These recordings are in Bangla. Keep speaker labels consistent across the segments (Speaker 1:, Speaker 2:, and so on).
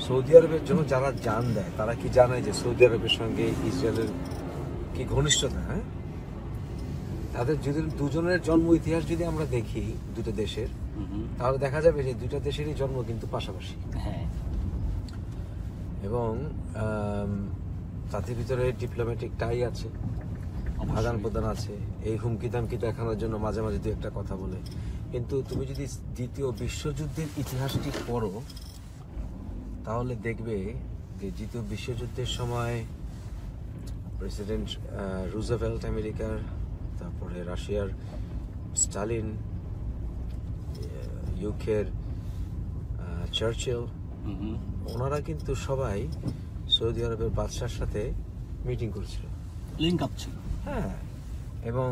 Speaker 1: সৌদি আরবের জন্য যারা জান দেয় তারা কি জানে যে সৌদি আরবের সঙ্গে ইসরায়েলের কি ঘনিষ্ঠতা? হ্যাঁ, তাদের যদি দুজনের জন্ম ইতিহাস যদি আমরা দেখি দুটো দেশের, তাহলে দেখা যাবে যে দুটো দেশেরই জন্ম কিন্তু পাশাপাশি।
Speaker 2: হ্যাঁ,
Speaker 1: এবং তাদের ভিতরে ডিপ্লোম্যাটিক টাই আছে, আদান প্রদান আছে, এই হুমকি দামকি দেখানোর জন্য মাঝে মাঝে দু একটা কথা বলে। কিন্তু তুমি যদি দ্বিতীয় বিশ্বযুদ্ধের ইতিহাসটি পড়ো তাহলে দেখবে যে দ্বিতীয় বিশ্বযুদ্ধের সময় প্রেসিডেন্ট রুজভেল্ট আমেরিকার, তারপরে রাশিয়ার স্টালিন, ইউকের চার্চিল, ওনারা কিন্তু সবাই সৌদি আরবের বাদশার সাথে মিটিং করেছিল,
Speaker 2: লিঙ্ক আপ ছিল।
Speaker 1: হ্যাঁ, এবং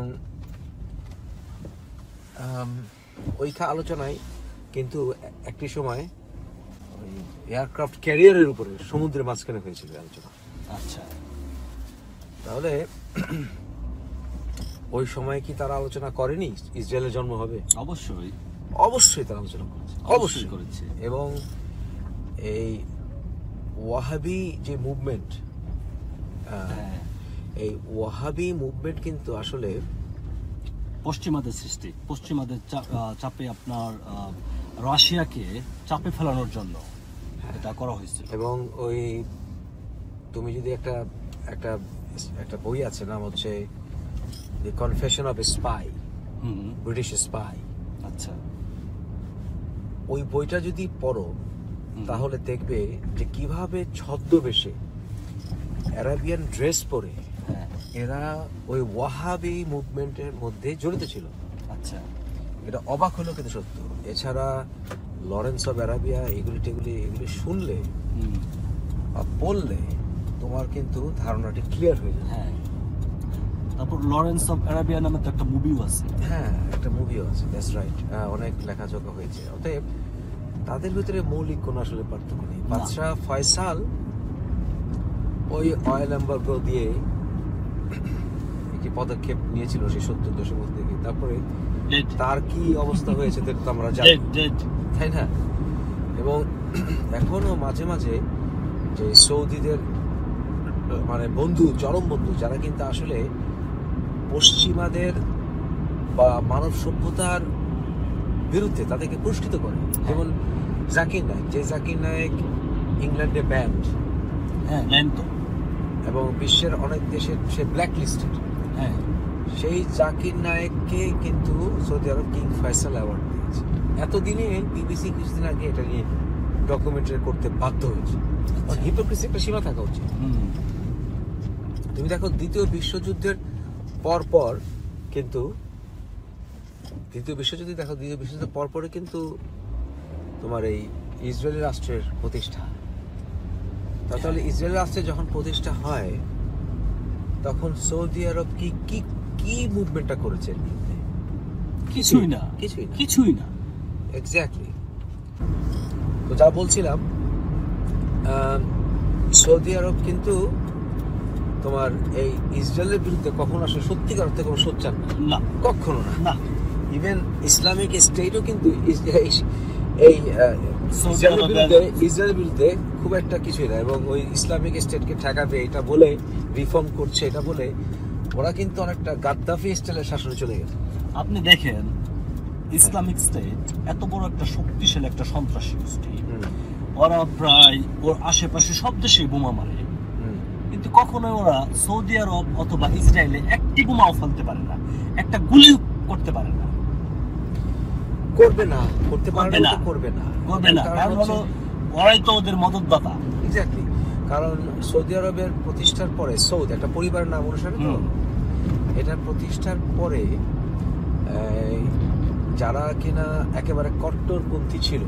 Speaker 1: ওই আলোচনায় কিন্তু একটি সময় ওই এয়ারক্রাফট ক্যারিয়ারের উপরে সমুদ্রের মাঝখানে হয়েছিল আলোচনা।
Speaker 2: আচ্ছা,
Speaker 1: তাহলে ওই সময় কি তারা আলোচনা করেনি ইসরায়েলের জন্ম হবে?
Speaker 2: অবশ্যই
Speaker 1: অবশ্যই তারা আলোচনা করেছে, অবশ্যই
Speaker 2: করেছে।
Speaker 1: এবং এই ওয়াহাবি যে মুভমেন্ট, এই ওয়াহাবি মুভমেন্ট কিন্তু আসলে
Speaker 2: পশ্চিমাদের সৃষ্টি, পশ্চিমাদের চাপে আপনার রাশিয়াকে চাপে ফেলানোর জন্য এটা করা হয়েছিল।
Speaker 1: এবং ওই তুমি যদি একটা একটা একটা বই আছে, নাম হচ্ছে The Confession of a Spy, British spy.
Speaker 2: আচ্ছা,
Speaker 1: ওই বইটা যদি পড়ো তাহলে দেখবে যে কিভাবে ছদ্মবেশে আরাবিয়ান ড্রেস পরে এরা ওই ওয়াহাবি মুভমেন্টের মধ্যে জড়িত ছিল।
Speaker 2: আচ্ছা,
Speaker 1: এটা অবাক হলো কিন্তু সত্য। এছাড়া লরেন্স অফ আরাবিয়া এগুলি শুনলে বা পড়লে তোমার কিন্তু ধারণাটি ক্লিয়ার হয়ে যায়।
Speaker 2: হ্যাঁ, তারপর লরেন্স অফ আরাবিয়া নামে তো একটা মুভিও আছে।
Speaker 1: হ্যাঁ, একটা মুভিও আছে, দ্যাটস রাইট। অনেক লেখাজোখা হয়েছে। অতএব তাদের ভিতরে মৌলিক কোনো আসলে পার্থক্য নেই। বাদশাহ ফয়সাল ওই অয়েল এম্বার্গো দিয়ে একটি পদক্ষেপ নিয়েছিল সেই 70 দশকের দিকে। তারপরে তার কি অবস্থা হয়েছে তো আমরা জানি, তাই না? এবং এখনো মাঝে মাঝে যে সৌদিদের মানে বন্ধু, চরম বন্ধু, যারা কিন্তু আসলে পশ্চিমাদের বা মানব সভ্যতার বিরুদ্ধে তাদেরকে পুরস্কৃত করে, যেমন জাকির নায়েক। যে জাকির নায়েক ইংল্যান্ডে ব্যান্ড, এবং বিশ্বের অনেক দেশের সে ব্ল্যাক লিস্টেড, সেই জাকির নায়েককে কিন্তু সৌদি আরব কিং ফয়সাল অ্যাওয়ার্ড দিয়েছে। এতদিনে বিবিসি কিছুদিন আগে এটা নিয়ে ডকুমেন্টারি করতে বাধ্য হয়েছে। হিপোক্রেসি একটা সীমা থাকা উচিত। তুমি দেখো দ্বিতীয় বিশ্বযুদ্ধের পর কিন্তু দ্বিতীয় বিশ্বযুদ্ধের পরে কিন্তু তোমার এই ইসরায়েলি রাষ্ট্রের প্রতিষ্ঠা। তাহলে ইসরায়েল রাষ্ট্রের যখন প্রতিষ্ঠা হয় তখন সৌদি আরব কি মুভমেন্টটা করেছে?
Speaker 2: কিছুই না।
Speaker 1: এক্স্যাক্টলি। তো যা বলছিলাম, সৌদি আরব কিন্তু তোমার এই ইসরায়েলের বিরুদ্ধে কখনো আসলে সত্যিকার অর্থে কোনো সোচ্চার না, কখনো না। ইভেন ইসলামিক স্টেটও কিন্তু এই ইসরায়েলের বিরুদ্ধে খুব একটা কিছুই না। এবং ওই ইসলামিক স্টেটকে ঠেকাবে এটা বলে, রিফর্ম করছে এটা বলে, ওরা কিন্তু অনেকটা গাদ্দাফি স্টাইলের শাসনে চলে গেছে।
Speaker 2: আপনি দেখেন, ইসলামিক স্টেট এত বড় একটা শক্তিশালী একটা সন্ত্রাসী গোষ্ঠী, ওরা প্রায় ওর আশেপাশে সব দেশেই বোমা মারে, কিন্তু কখনোই ওরা সৌদি আরব অথবা ইসরায়েলে একটি বোমাও ফেলতে পারে না, একটা গুলি করতে পারে না,
Speaker 1: করবে না,
Speaker 2: কারণ হলো ওরাই তো ওদের মদতদাতা।
Speaker 1: এক্স্যাক্টলি। কারণ সৌদি আরবের প্রতিষ্ঠার পরে, সৌদ একটা পরিবারের নাম অনুসারে তো, এটা প্রতিষ্ঠার পরে যারা কিনা একেবারে কট্টরপন্থী ছিল,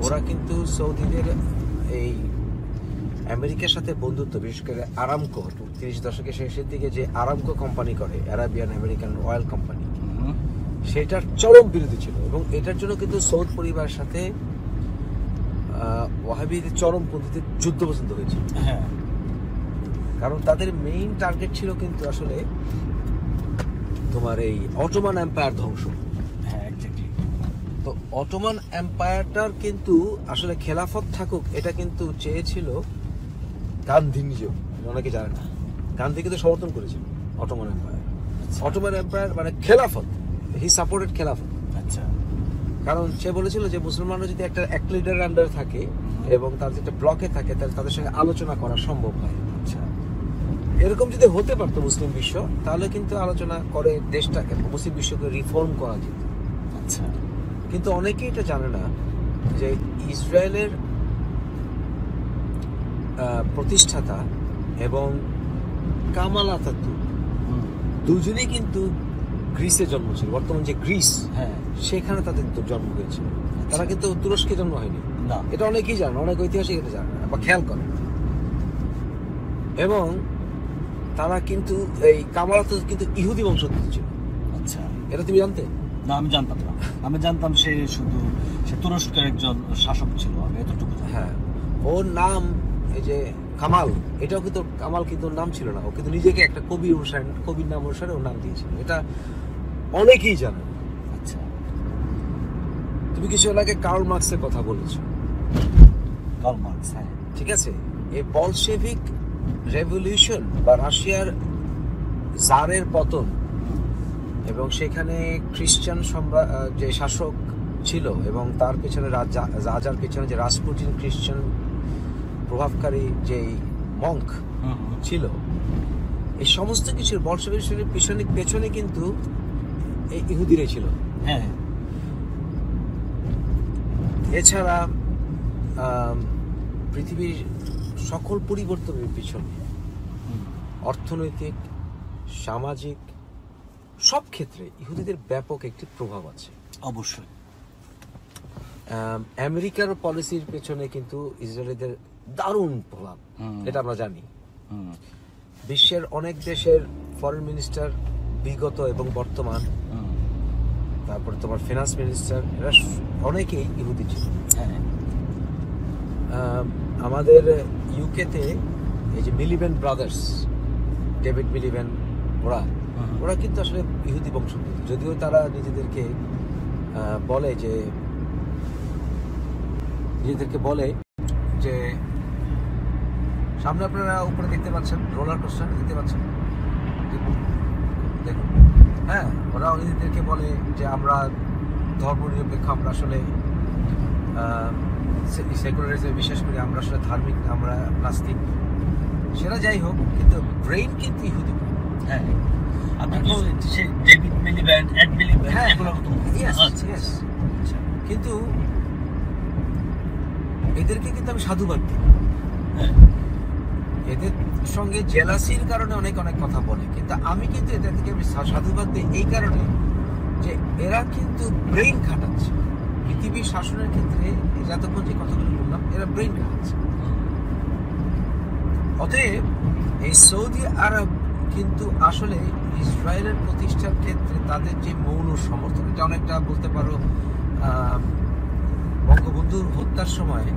Speaker 1: ওরা কিন্তু সৌদিদের এই আমেরিকার সাথে বন্ধুত্ব, বিশেষ করে আরামকো 30 দশকের শেষের দিকে যে আরামকো কোম্পানি করে, আরাবিয়ান আমেরিকান অয়েল কোম্পানি, সেটার চরম বিরোধী ছিল। এবং এটার জন্য কিন্তু সৌদ পরিবারের সাথে ওয়াহাবিদের চরমপন্থীদের যুদ্ধ পর্যন্ত হয়েছিল। কারণ তাদের মেইন টার্গেট ছিল কিন্তু আসলে তোমার এই অটোমান এম্পায়ার ধ্বংস। তো অটোমান এম্পায়ারটার কিন্তু আসলে খেলাফত থাকুক এটা কিন্তু চেয়েছিল গান্ধী নিজেও, অনেকে জানে না। গান্ধী কিন্তু সমর্থন করেছিল অটোমান এম্পায়ার। অটোমান এম্পায়ার মানে খেলাফত, হি সাপোর্টেড খেলাফত।
Speaker 2: আচ্ছা,
Speaker 1: কারণ সে বলেছিল যে মুসলমানরা যদি এক লিডার আন্ডারে থাকে এবং তার যেটা ব্লকে থাকে তাহলে তাদের সঙ্গে আলোচনা করা সম্ভব হয়।
Speaker 2: আচ্ছা,
Speaker 1: এরকম যদি হতে পারতো মুসলিম বিশ্ব, তাহলে কিন্তু আলোচনা করে দেশটাকে, মুসলিম বিশ্বকে রিফর্ম করা যেত।
Speaker 2: আচ্ছা।
Speaker 1: কিন্তু অনেকেই এটা জানে না যে ইসরায়েলের প্রতিষ্ঠাতা এবং কামাল আতাতুর্ক দুজনেই কিন্তু গ্রিসে জন্ম ছিল। বর্তমান যে গ্রিস,
Speaker 2: হ্যাঁ,
Speaker 1: সেখানে তাদের জন্ম হয়েছিল। তারা কিন্তু তুরস্কে জন্ম হয়নি।
Speaker 2: না,
Speaker 1: এটা অনেকেই জানে, অনেক ঐতিহাসিক এটা জানে না বা খেয়াল করে। এবং তারা কিন্তু এই কামাল আতাতুর্ক কিন্তু ইহুদি বংশোদ্ভূত ছিল।
Speaker 2: আচ্ছা,
Speaker 1: এটা তুমি জানতে?
Speaker 2: না, আমি জানতাম না। আমি জানতাম সে তুরস্কের একজন শাসক ছিল, আমি এতটুকু জানি।
Speaker 1: হ্যাঁ, ওর নাম এই যে কামাল, এটাও কিন্তু কামাল কিন্তু ওর নাম ছিল না। ও কিন্তু নিজেকে একটা কবির নাম অনুসারে ওর নাম দিয়েছিল। এটা অনেকেই জানে।
Speaker 2: আচ্ছা,
Speaker 1: তুমি কিছু আগে কার্ল মার্কসের কথা বলেছো।
Speaker 2: কার্ল মার্কস, হ্যাঁ,
Speaker 1: ঠিক আছে। এই বলশেভিক রেভলিউশন বা রাশিয়ার জারের পতন এবং সেখানে খ্রিস্টান যে শাসক ছিল এবং তার পেছনে রাজার পেছনে যে রাসপুটিন খ্রিস্টান প্রভাবকারী যে মঙ্ক ছিল, এই সমস্ত কিছুর বলশেভিকের পেছনে কিন্তু এই ইহুদিরাই ছিল।
Speaker 2: হ্যাঁ,
Speaker 1: এছাড়া পৃথিবীর সকল পরিবর্তনের পিছনে অর্থনৈতিক, সামাজিক সব ক্ষেত্রে ইহুদিদের ব্যাপক একটি প্রভাব আছে।
Speaker 2: অবশ্যই।
Speaker 1: আমেরিকার পলিসির পেছনে কিন্তু ইসরায়েলিদের দারুণ প্রভাব, এটা আমরা জানি। বিশ্বের অনেক দেশের ফরেন মিনিস্টার বিগত এবং বর্তমান, তারপরে তোমার ফিনান্স মিনিস্টার, এরা অনেকেই ইহুদি ছিল। আমাদের ইউকেতে এই যে মিলিব্যান্ড ব্রাদার্স, ডেভিড মিলিব্যান্ড, ওরা কিন্তু আসলে ইহুদি বংশোদ্ভূত, যদিও তারা নিজেদেরকে বলে যে সামনে আপনারা উপরে দেখতে পাচ্ছেন রোলার কোস্টার, দেখতে পাচ্ছেন, দেখুন। হ্যাঁ, ওরা নিজেদেরকে বলে যে আমরা ধর্ম নিরপেক্ষ, আমরা আসলে সেকুলারিজমে বিশ্বাস করি, আমরা আসলে ধার্মিক, আমরা নাস্তিক। সেটা যাই হোক, কিন্তু ব্রেইন কিন্তু ইহুদি।
Speaker 2: হ্যাঁ, আপনি তো সেই ডেভিড মিলিব্যান্ড, এড মিলিব্যান্ড,
Speaker 1: হ্যাঁ,
Speaker 2: এগুলো তো
Speaker 1: কিন্তু এদেরকে কিন্তু আমি সাধুবাদ দিই। এদের সঙ্গে জেলাসির কারণে অনেক কথা বলে, কিন্তু আমি কিন্তু এদের থেকে আমি সাধুবাদ দিই এই কারণে যে এরা কিন্তু ব্রেইন খাটাচ্ছে পৃথিবীর শাসনের ক্ষেত্রে। যতক্ষণ যে কথাগুলো বললাম, এরা ব্রেইন খাটাচ্ছে। অতএব এই সৌদি আরব কিন্তু আসলে ইসরায়েলের প্রতিষ্ঠার ক্ষেত্রে তাদের যে মৌল সমর্থন, এটা অনেকটা বলতে পারো বঙ্গবন্ধুর হত্যার সময়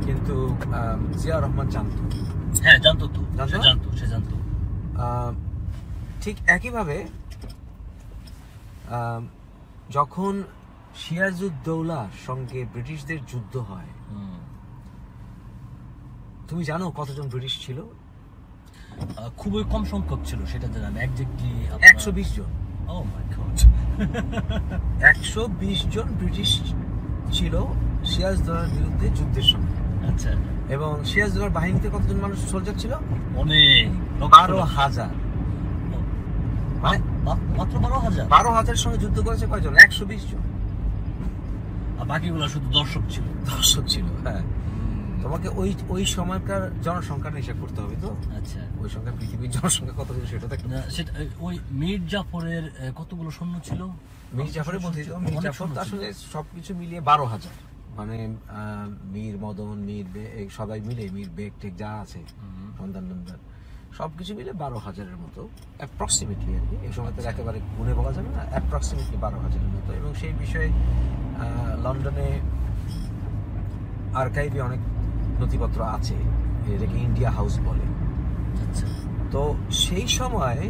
Speaker 1: কিন্তু জিয়া রহমান জানতো।
Speaker 2: হ্যাঁ, জানতো।
Speaker 1: ঠিক একইভাবে যখন সিরাজউদ্দৌলার সঙ্গে ব্রিটিশদের যুদ্ধ হয়, তুমি জানো কতজন ব্রিটিশ ছিল?
Speaker 2: খুবই কম সংখ্যক ছিল, সেটা জানেন এক্স্যাক্টলি
Speaker 1: 120 জন।
Speaker 2: ও মাই গড,
Speaker 1: 120 জন ব্রিটিশ ছিল সিরাজউদ্দৌলার বিরুদ্ধে যুদ্ধের সময়।
Speaker 2: আচ্ছা,
Speaker 1: এবং সিরাজউদ্দৌলার বাহিনীতে কতজন মানুষ সোলজার ছিল?
Speaker 2: অনেক,
Speaker 1: 12,000।
Speaker 2: মানে মাত্র 12,000?
Speaker 1: 12,000 সঙ্গে যুদ্ধ করেছে কয়জন? 120 জন।
Speaker 2: আর বাকিগুলো শুধু দর্শক ছিল।
Speaker 1: হ্যাঁ, তোমাকে ওই সময়কার জনসংখ্যার হিসাব করতে হবে। তো
Speaker 2: আচ্ছা,
Speaker 1: ওই সংখ্যা পৃথিবীর জনসংখ্যা কত ছিল সেটা দেখো।
Speaker 2: সেটা ওই মীর জাফরের কতগুলো সৈন্য ছিল?
Speaker 1: মীর জাফরের বলতে মীর জাফর আসলে সবকিছু মিলিয়ে 12,000, মানে মীর মদন, মীর সবাই মিলে, মীর বেগ টেক যা আছে, সন্তান সবকিছু মিলে 12,000-এর মতো অ্যাপ্রক্সিমেটলি আর কি। এই সময় তো একেবারে গুণে বলা যাবে না, অ্যাপ্রক্সিমেটলি 12,000-এর মতো। এবং সেই বিষয়ে লন্ডনে আর্কাইভে অনেক নথিপত্র আছে, এটাকে ইন্ডিয়া হাউস বলে। তো সেই সময়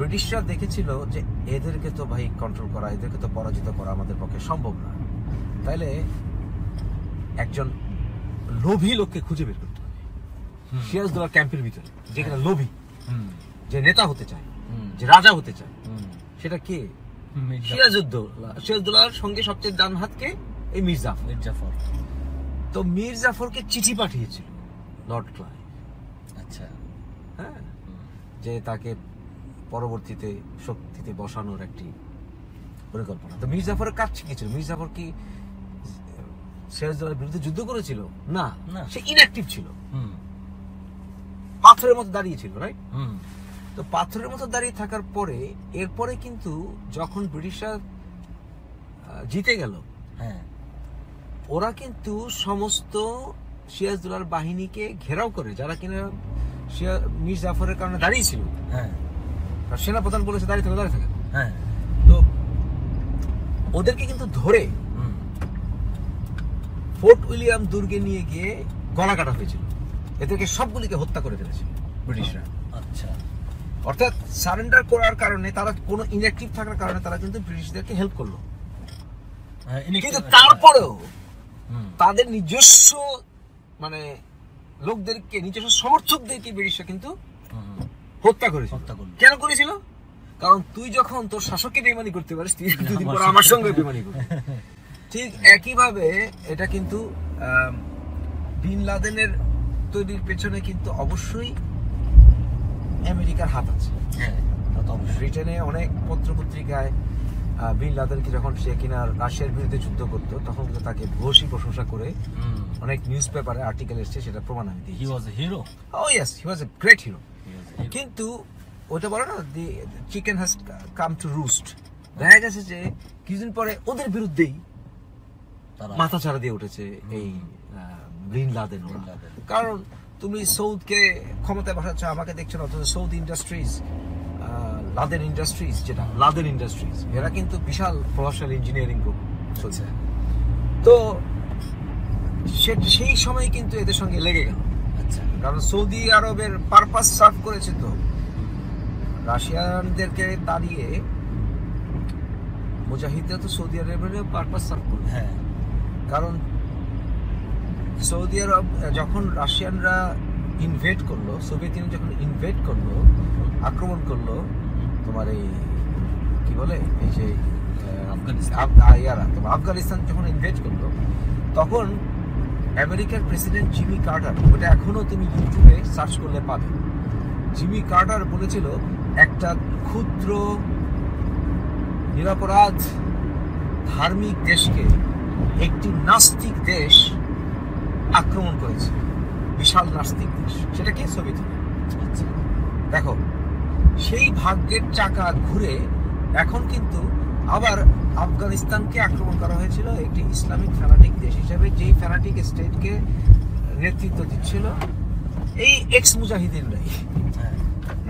Speaker 1: ব্রিটিশরা দেখেছিল যে এদেরকে তো ভাই কন্ট্রোল করা, এদেরকে তো পরাজিত করা আমাদের পক্ষে সম্ভব না, তাইলে একজন লোভী লোককে খুঁজে বের করতে হবে সিরাজদৌল্লার ক্যাম্পের ভিতরে, যেখানে লোভী, যে নেতা হতে চায়, যে রাজা হতে চায়, সেটা কে? সিরাজদৌল্লার সঙ্গে সবচেয়ে ডান হাতকে এই মীর জাফর। তো মীর জাফরকে চিঠি পাঠিয়েছিল লর্ড ক্লাইভ,
Speaker 2: আচ্ছা,
Speaker 1: হ্যাঁ, যে তাকে পরবর্তীতে শক্তিতে বসানোর একটি পরিকল্পনা। তো মীর জাফরের কাজ কি ছিল? মীর জাফর কি সিরাজদৌল্লার বিরুদ্ধে যুদ্ধ করেছিল? না, সে ইনঅ্যাক্টিভ ছিল, পাথরের মতো দাঁড়িয়ে ছিল, রাইট? তো পাথরের মতো দাঁড়িয়ে থাকার পরে এরপরে কিন্তু যখন ব্রিটিশরা জিতে গেল,
Speaker 2: হ্যাঁ,
Speaker 1: ওরা কিন্তু সমস্ত সিরাজদৌল্লার বাহিনীকে ঘেরাও করে, যারা কিনা মীর জাফরের কারণে দাঁড়িয়ে ছিল।
Speaker 2: হ্যাঁ,
Speaker 1: সেনাপ্রধান বলেছে দাঁড়িয়ে থাকে।
Speaker 2: হ্যাঁ,
Speaker 1: তো ওদেরকে কিন্তু ধরে ফোর্ট উইলিয়াম দুর্গে নিয়ে গিয়ে গলা কাটা হয়েছিল। এদেরকে সবগুলিকে হত্যা করে ফেলেছিল ব্রিটিশরা।
Speaker 2: আচ্ছা,
Speaker 1: অর্থাৎ সারেন্ডার করার কারণে, তারা কোনো ইনঅ্যাক্টিভ থাকার কারণে তারা কিন্তু ব্রিটিশদেরকে হেল্প করলো। কিন্তু তারপরেও তাদের নিজস্ব মানে লোকদেরকে, নিজস্ব সমর্থকদেরকে ব্রিটিশরা কিন্তু হত্যা করেছিল। কেন করেছিল? কারণ তুই যখন তোর শাসককে বেইমানি করতে পারিস, তুই দুদিন পর আমার সঙ্গে বেইমানি করবি। ঠিক একইভাবে এটা কিন্তু বিন লাদেনের তৈরির পেছনে কিন্তু অবশ্যই আমেরিকার হাত আছে। ব্রিটেনে অনেক পত্রপত্রিকায় বিন লাদেনকে যখন সে কিনা রাশিয়ার বিরুদ্ধে যুদ্ধ করতো, তখন কিন্তু তাকে ভূয়সী প্রশংসা করে অনেক নিউজ পেপারে আর্টিকেল এসেছে, সেটা প্রমাণ আমি দিই।
Speaker 2: He was a hero.
Speaker 1: Oh yes, he was a great hero. কিন্তু ওটা বলে না, the chicken has come to roost. দেখা গেছে যে কিছুদিন পরে ওদের বিরুদ্ধেই মাথা ছাড়া দিয়ে উঠেছে এই বিন লাদেন। কারণ তুমি সৌদকে ক্ষমতায় বসাচ্ছ, আমাকে দেখছো না, অথচ সৌদ ইন্ডাস্ট্রিজ, লাদেন ইন্ডাস্ট্রিজ, যেটা লাদেন ইন্ডাস্ট্রিজ, এরা কিন্তু বিশাল প্রভাবশালী ইঞ্জিনিয়ারিং গ্রুপ চলছে। তো সেই সময় কিন্তু এদের সঙ্গে লেগে গেল।
Speaker 2: আচ্ছা,
Speaker 1: কারণ সৌদি আরবের পারপাস সার্ভ করেছে, তো রাশিয়ানদেরকে তাড়িয়ে মুজাহিদরা তো সৌদি আরবের পারপাস সার্ভ করবে।
Speaker 2: হ্যাঁ,
Speaker 1: কারণ সৌদি আরব যখন রাশিয়ানরা ইনভেড করলো, সোভিয়েত ইউনিয়ন যখন ইনভেড করলো, আক্রমণ করলো তোমার এই কি বলে, এই যে আফগানিস্তান যখন ইনভেড করলো, তখন আমেরিকার প্রেসিডেন্ট জিমি কার্টার, ওটা এখনো তুমি ইউটিউবে সার্চ করলে পাবে, জিমি কার্টার বলেছিল একটা ক্ষুদ্র নিরপরাধ ধার্মিক দেশকে একটি নাস্তিক দেশ আক্রমণ করেছে, বিশাল নাস্তিক দেশ, সেটা কি? Soviet union. দেখো, সেই ভাগ্যের চাকা ঘুরে এখন কিন্তু আবার আফগানিস্তানকে আক্রমণ করা হয়েছিল একটি ইসলামিক ফ্যানাটিক দেশ হিসেবে, যেই ফ্যানাটিক স্টেটকে নেতৃত্ব দিচ্ছিল এই এক্স মুজাহিদিনরাই,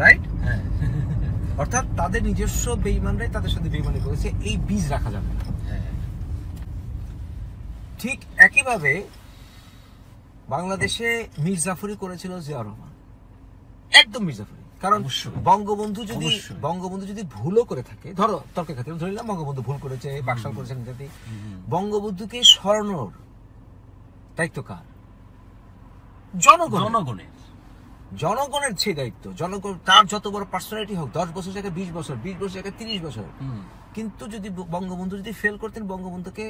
Speaker 1: রাইট? অর্থাৎ তাদের নিজস্ব বেঈমানরাই তাদের সাথে বেঈমানি করেছে, এই বীজ রাখা যাবে না। ঠিক একইভাবে বাংলাদেশে মীর জাফরি করেছিল জিয়া রহমান, একদম মীর জাফরি। কারণ বঙ্গবন্ধু যদি ভুলও করে থাকে, ধরো তর্কের ক্ষেত্রে ধরে নিলাম বঙ্গবন্ধু ভুল করেছে, বাকশাল করেছেন ইত্যাদি, বঙ্গবন্ধুকে সরানোর দায়িত্ব কার? জনগণের সেই দায়িত্ব। জনগণ তার যত বড় পার্সোনালিটি হোক, 10 বছর জায়গায় 20 বছর, 20 বছর জায়গায় 30 বছর, কিন্তু যদি বঙ্গবন্ধু যদি ফেল করতেন, বঙ্গবন্ধুকে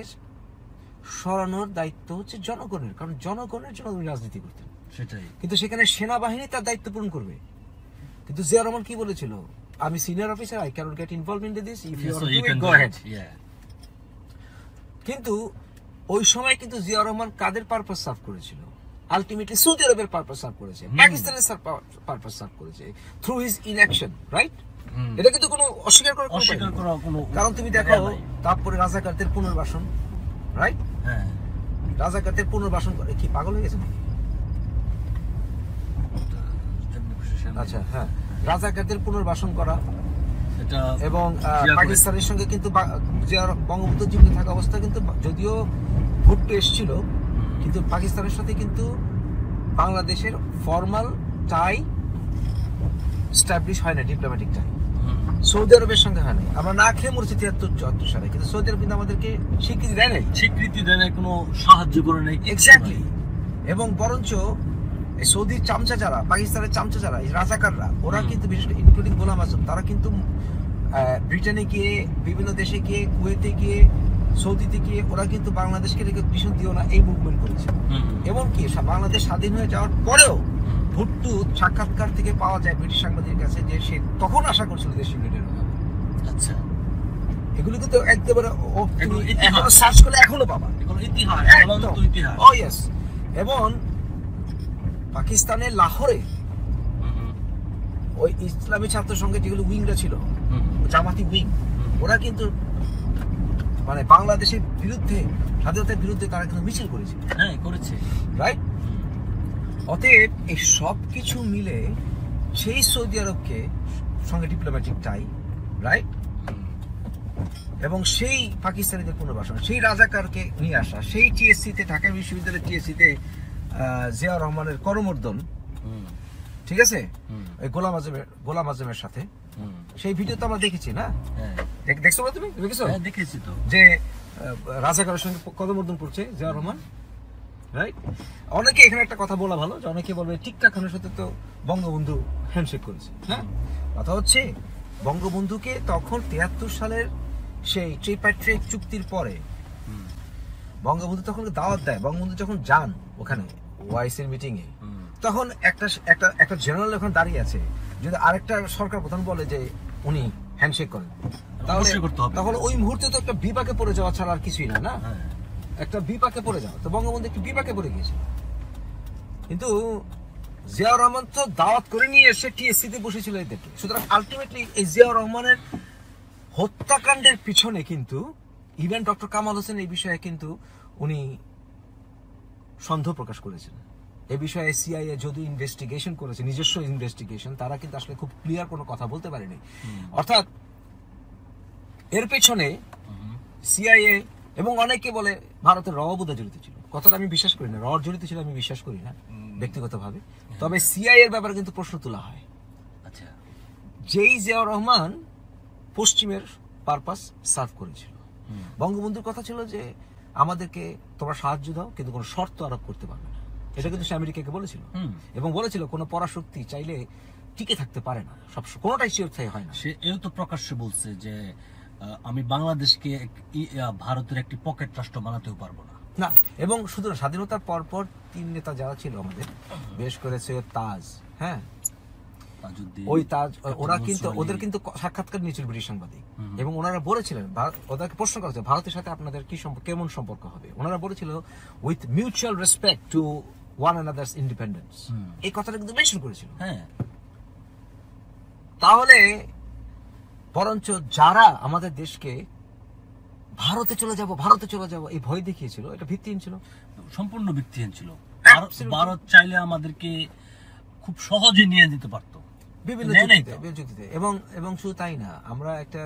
Speaker 1: সরানোর দায়িত্ব হচ্ছে জনগণের, কারণ জনগণের জন্য উনি রাজনীতি করতেন।
Speaker 2: সেটাই।
Speaker 1: কিন্তু সেখানে সেনাবাহিনী তার দায়িত্ব পূরণ করবে। কিন্তু জিয়া রহমান কি বলেছিল? আমি senior officer, I can't get involve in this, if you want to go ahead. কিন্তু ওই সময় কিন্তু জিয়া রহমান কাদের পারপাস সার্ভ করেছিল? আলটিমেটলি সৌদি আরবের পারপাস সার্ভ করেছে, পাকিস্তানের পারপাস সার্ভ করেছে থ্রু হিজ ইনঅ্যাকশন, রাইট? এটা কিন্তু কোনো অস্বীকার করার কোনো, কারণ তুমি দেখো তারপরে রাজাকারদের পুনর্বাসন, রাইট?
Speaker 2: হ্যাঁ,
Speaker 1: রাজাকারদের পুনর্বাসন করে কি পাগল হয়ে গেছে নাকি? আচ্ছা, হ্যাঁ, রাজাকারদের পুনর্বাসন করা এবং পাকিস্তানের সঙ্গে কিন্তু বঙ্গবন্ধু জীবিত থাকা অবস্থা কিন্তু যদিও ভুট্টো এসেছিল, কিন্তু পাকিস্তানের সাথে কিন্তু বাংলাদেশের ফর্মাল টাই এস্টাবলিশ হয় না, ডিপ্লোম্যাটিক টাই। সৌদি আরবের সঙ্গে হয় নাই। আমরা না খেয়ে মরেছি 73-74 সালে, কিন্তু সৌদি আরব কিন্তু আমাদেরকে স্বীকৃতি দেয় নাই,
Speaker 2: স্বীকৃতি দেয় না, কোনো সাহায্য করে নাই।
Speaker 1: এক্স্যাক্টলি। এবং বরঞ্চ এই সৌদির চামচা যারা, পাকিস্তানের চামচা যারা, এই রাজাকাররা, ওরা কিন্তু বিশেষ করে ইনক্লুডিং গোলাম আজম, তারা কিন্তু ব্রিটেনে গিয়ে, বিভিন্ন দেশে গিয়ে, কুয়েতে গিয়ে, সৌদিতে গিয়ে, ওরা কিন্তু বাংলাদেশকে রেকগনিশন দিও না এই মুভমেন্ট করেছে। এবং কি বাংলাদেশ স্বাধীন হয়ে যাওয়ার পরেও ভুট্টু সাক্ষাৎকার থেকে পাওয়া যায় ব্রিটিশ সাংবাদিকের কাছে যে সে তখন আশা করছিল দেশ ইউনিটের হবে।
Speaker 2: আচ্ছা,
Speaker 1: এগুলো কিন্তু একেবারে সার্চ করলে এখনো পাবা,
Speaker 2: ইতিহাস, ইতিহাস।
Speaker 1: ও ইয়েস। এবং পাকিস্তানের লাহোরে ওই ইসলামী ছাত্র সংঘের যেগুলো উইংরা ছিল, জামাতি উইং, ওরা কিন্তু মানে বাংলাদেশের বিরুদ্ধে, স্বাধীনতার বিরুদ্ধে তারা কিন্তু মিছিল করেছে।
Speaker 2: হ্যাঁ, করেছে,
Speaker 1: রাইট। অতএব এই সব কিছু মিলে সেই সৌদি আরবকে সঙ্গে ডিপ্লোম্যাটিক টাই, রাইট, এবং সেই পাকিস্তানিদের পুনর্বাসন, সেই রাজাকারকে নিয়ে আসা, সেই টিএসসিতে, ঢাকা বিশ্ববিদ্যালয়ের টিএসসিতে জিয়া রহমানের করমর্দন, ঠিক আছে, ওই গোলাম আজমের সাথে, সেই ভিডিও তো আমরা দেখেছি না? দেখছো না তুমি? দেখেছো?
Speaker 2: দেখেছি তো,
Speaker 1: যে রাজাকারের সঙ্গে করমর্দন করছে জিয়া রহমান, রাইট। অনেকে এখানে একটা কথা বলা ভালো, যে অনেকে বলবে টিক্কা খানের সাথে তো বঙ্গবন্ধু হ্যান্ডশেক করেছে। হ্যাঁ, কথা হচ্ছে বঙ্গবন্ধুকে তখন 73 সালের সেই ট্রিপ্যাট্রিক চুক্তির পরে বঙ্গবন্ধু তখন দাওয়াত দেয়। বঙ্গবন্ধু যখন যান ওখানে ওআইসির মিটিং এ, তখন একটা জেনারেল ওখানে দাঁড়িয়ে আছে, যদি আরেকটা সরকার প্রধান বলে যে উনি হ্যান্ডশেক করেন, তাহলে তখন ওই মুহূর্তে তো একটা বিপাকে পড়ে যাওয়া ছাড়া আর কিছুই না, একটা বিপাকে পড়ে যাওয়া। তো বঙ্গবন্ধু একটু বিপাকে পড়ে গিয়েছে, কিন্তু জিয়াউর রহমান তো দাওয়াত করে নিয়ে এসে টিএসসিতে বসেছিল এদেরকে। সুতরাং আলটিমেটলি এই জিয়াউর রহমানের হত্যাকাণ্ডের পিছনে কিন্তু ইভেন ডক্টর কামাল হোসেন এই বিষয়ে কিন্তু উনি সন্দেহ প্রকাশ করেছেন। এই বিষয়ে সিআইএ যদি ইনভেস্টিগেশন করেছে, নিজস্ব ইনভেস্টিগেশন, তারা কিন্তু আসলে খুব ক্লিয়ার কোনো কথা বলতে পারেনি। অর্থাৎ এর পেছনে সিআইএ এবং অনেকে বলে ভারতের র বোধহয় জড়িত ছিল। কথাটা আমি বিশ্বাস করি না, র জড়িত ছিল আমি বিশ্বাস করি না ব্যক্তিগতভাবে। তবে সিআইএ এর ব্যাপারে কিন্তু প্রশ্ন তোলা হয়।
Speaker 2: আচ্ছা,
Speaker 1: যেই জিয়াউর রহমান পশ্চিমের পারপাস সার্ভ করেছিল, বঙ্গবন্ধুর কথা ছিল যে আমাদেরকে তোমরা সাহায্য দাও, কিন্তু কোনো শর্ত আরোপ করতে পারবে না। এটা কিন্তু সে আমেরিকাকে বলেছিল, এবং বলেছিল কোনো পরাশক্তি চাইলে টিকে থাকতে পারে না, সব কোনোটাই চিরস্থায়ী হয় না।
Speaker 2: সে এও তো প্রকাশ্যে বলছে যে আমি বাংলাদেশকে ভারতের একটি পকেট রাষ্ট্র বানাতেও পারবো না।
Speaker 1: না, এবং শুধু স্বাধীনতার পর 3 নেতা যারা ছিল আমাদের, বেশ করে সৈয়দ তাজ, হ্যাঁ, ওই তাজ, ওরা কিন্তু ওদের কিন্তু সাক্ষাৎকার নিয়েছিল ব্রিটিশ সাংবাদিক, এবং ওনারা বলেছিলেন, ওদেরকে প্রশ্ন করা হচ্ছে ভারতের সাথে আপনাদের কি কেমন সম্পর্ক হবে, ওনারা বলেছিল with mutual respect to one another's independence, এই কথাটা কিন্তু মেনশন করেছিল। হ্যাঁ, তাহলে বরঞ্চ যারা আমাদের দেশকে ভারতে চলে যাব এই ভয় দেখিয়েছিল, এটা ভিত্তিহীন ছিল,
Speaker 2: সম্পূর্ণ ভিত্তিহীন ছিল। ভারত চাইলে আমাদেরকে খুব সহজে নিয়ে যেতে পারতো
Speaker 1: বিভিন্ন যুক্তিতে, এবং শুধু তাই না, আমরা একটা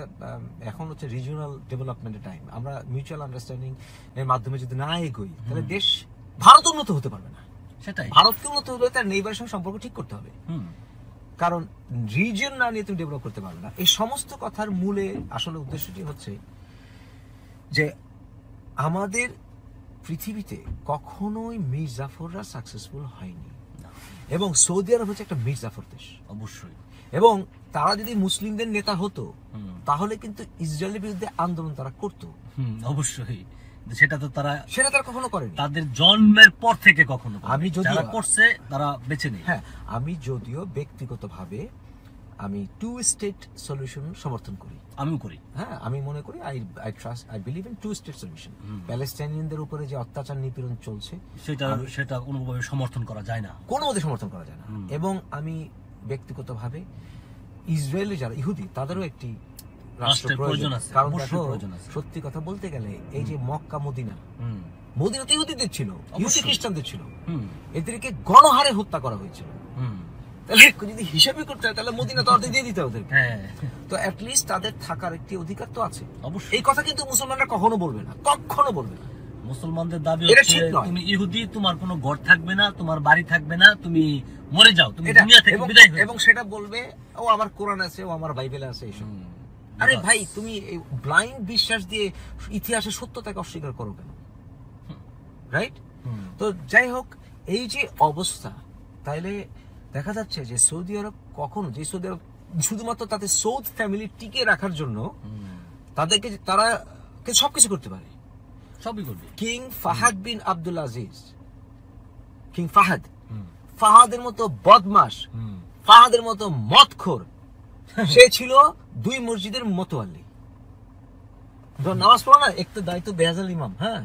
Speaker 1: এখন হচ্ছে রিজিওনাল ডেভেলপমেন্টের টাইম। আমরা মিউচুয়াল আন্ডারস্ট্যান্ডিং এর মাধ্যমে যদি না এগোই, তাহলে দেশ, ভারত উন্নত হতে পারবে না।
Speaker 2: সেটাই,
Speaker 1: ভারতকে উন্নত হলে তার নেইবারের সঙ্গে সম্পর্ক ঠিক করতে হবে, কারণ রিজিয়ন না নিয়ে তুমি ডেভেলপ করতে পারবে না। এই সমস্ত কথার মূলে আসলে উদ্দেশ্যটি হচ্ছে যে আমাদের পৃথিবীতে কখনোই মীর জাফররা সাকসেসফুল হয়নি, এবং সৌদি আরব হচ্ছে একটা মীর জাফর দেশ অবশ্যই। এবং তারা যদি মুসলিমদের নেতা হতো, তাহলে কিন্তু ইসরায়েলের বিরুদ্ধে আন্দোলন তারা করতো,
Speaker 2: অবশ্যই। সেটা তারা
Speaker 1: কখনো করেনি,
Speaker 2: তাদের জন্মের পর থেকে কখনো।
Speaker 1: আমি যদিও
Speaker 2: করছে, তারা বেঁচে নেই।
Speaker 1: হ্যাঁ, আমি যদিও ব্যক্তিগতভাবে আমি 2 স্টেট সলিউশন সমর্থন করি,
Speaker 2: আমিও করি।
Speaker 1: হ্যাঁ, আমি মনে করি I believe in 2 state solution. প্যালেস্টাইনিয়ানদের উপরে যে অত্যাচার নিপীড়ন চলছে,
Speaker 2: সেটা কোনোভাবে সমর্থন করা যায় না,
Speaker 1: কোনোভাবে সমর্থন করা যায় না। এবং আমি ব্যক্তিগতভাবে ইসরায়েলে যারা ইহুদি, তাদেরও একটি রাষ্ট্র প্রয়োজন আছে। কারণ দেখো, সত্যি কথা বলতে গেলে এই যে মক্কা মদিনা তো ইহুদিদের ছিল, ইহুদি খ্রিস্টানদের ছিল, এদেরকে গণহারে হত্যা করা হয়েছিল। তাহলে যদি হিসাবে করতে হয়, তাহলে মদিনা তো অর্ধেক দিয়ে দিতে ওদের। তো অ্যাটলিস্ট তাদের থাকার একটি অধিকার তো আছে। এই কথা কিন্তু মুসলমানরা কখনো বলবে না, কখনো বলবে না।
Speaker 2: মুসলমানদের দাবি
Speaker 1: এটা
Speaker 2: হচ্ছে
Speaker 1: ঠিক নয়।
Speaker 2: তুমি ইহুদি, তোমার কোনো ঘর থাকবে না, তোমার বাড়ি থাকবে না, তুমি মরে যাও, তুমি
Speaker 1: এটা
Speaker 2: দুনিয়া থেকে বিদায় হয়ে
Speaker 1: এবং
Speaker 2: যাও।
Speaker 1: সেটা বলবে ও আমার কোরআন আছে, ও আমার বাইবেলে আছে, এইসব।
Speaker 2: হুম।
Speaker 1: আরে ভাই, তুমি ব্লাইন্ড বিশ্বাস দিয়ে ইতিহাসের সত্যতাকে অস্বীকার করো কেন? রাইট?
Speaker 2: হুম।
Speaker 1: তো যাই হোক, এই যে অবস্থা, তাইলে দেখা যাচ্ছে যে সৌদি আরব কখনো, যে সৌদি আরব শুধুমাত্র তাদের সৌদ ফ্যামিলি টিকে রাখার জন্য তাদেরকে, তারা সবকিছু করতে পারে।
Speaker 2: সবই করবে।
Speaker 1: কিং ফাহাদ বিন আব্দুল আজিজ, কিং ফাহাদ,
Speaker 2: হুম।
Speaker 1: ফাহাদের মতো বদমাশ,
Speaker 2: হুম।
Speaker 1: ফাহাদের মতো মদখোর, সে ছিল 2 মসজিদের মোতোয়াল্লি। নামাজ পড়ো না, একটা দায়িত্ব বেয়াজাল ইমাম। হ্যাঁ,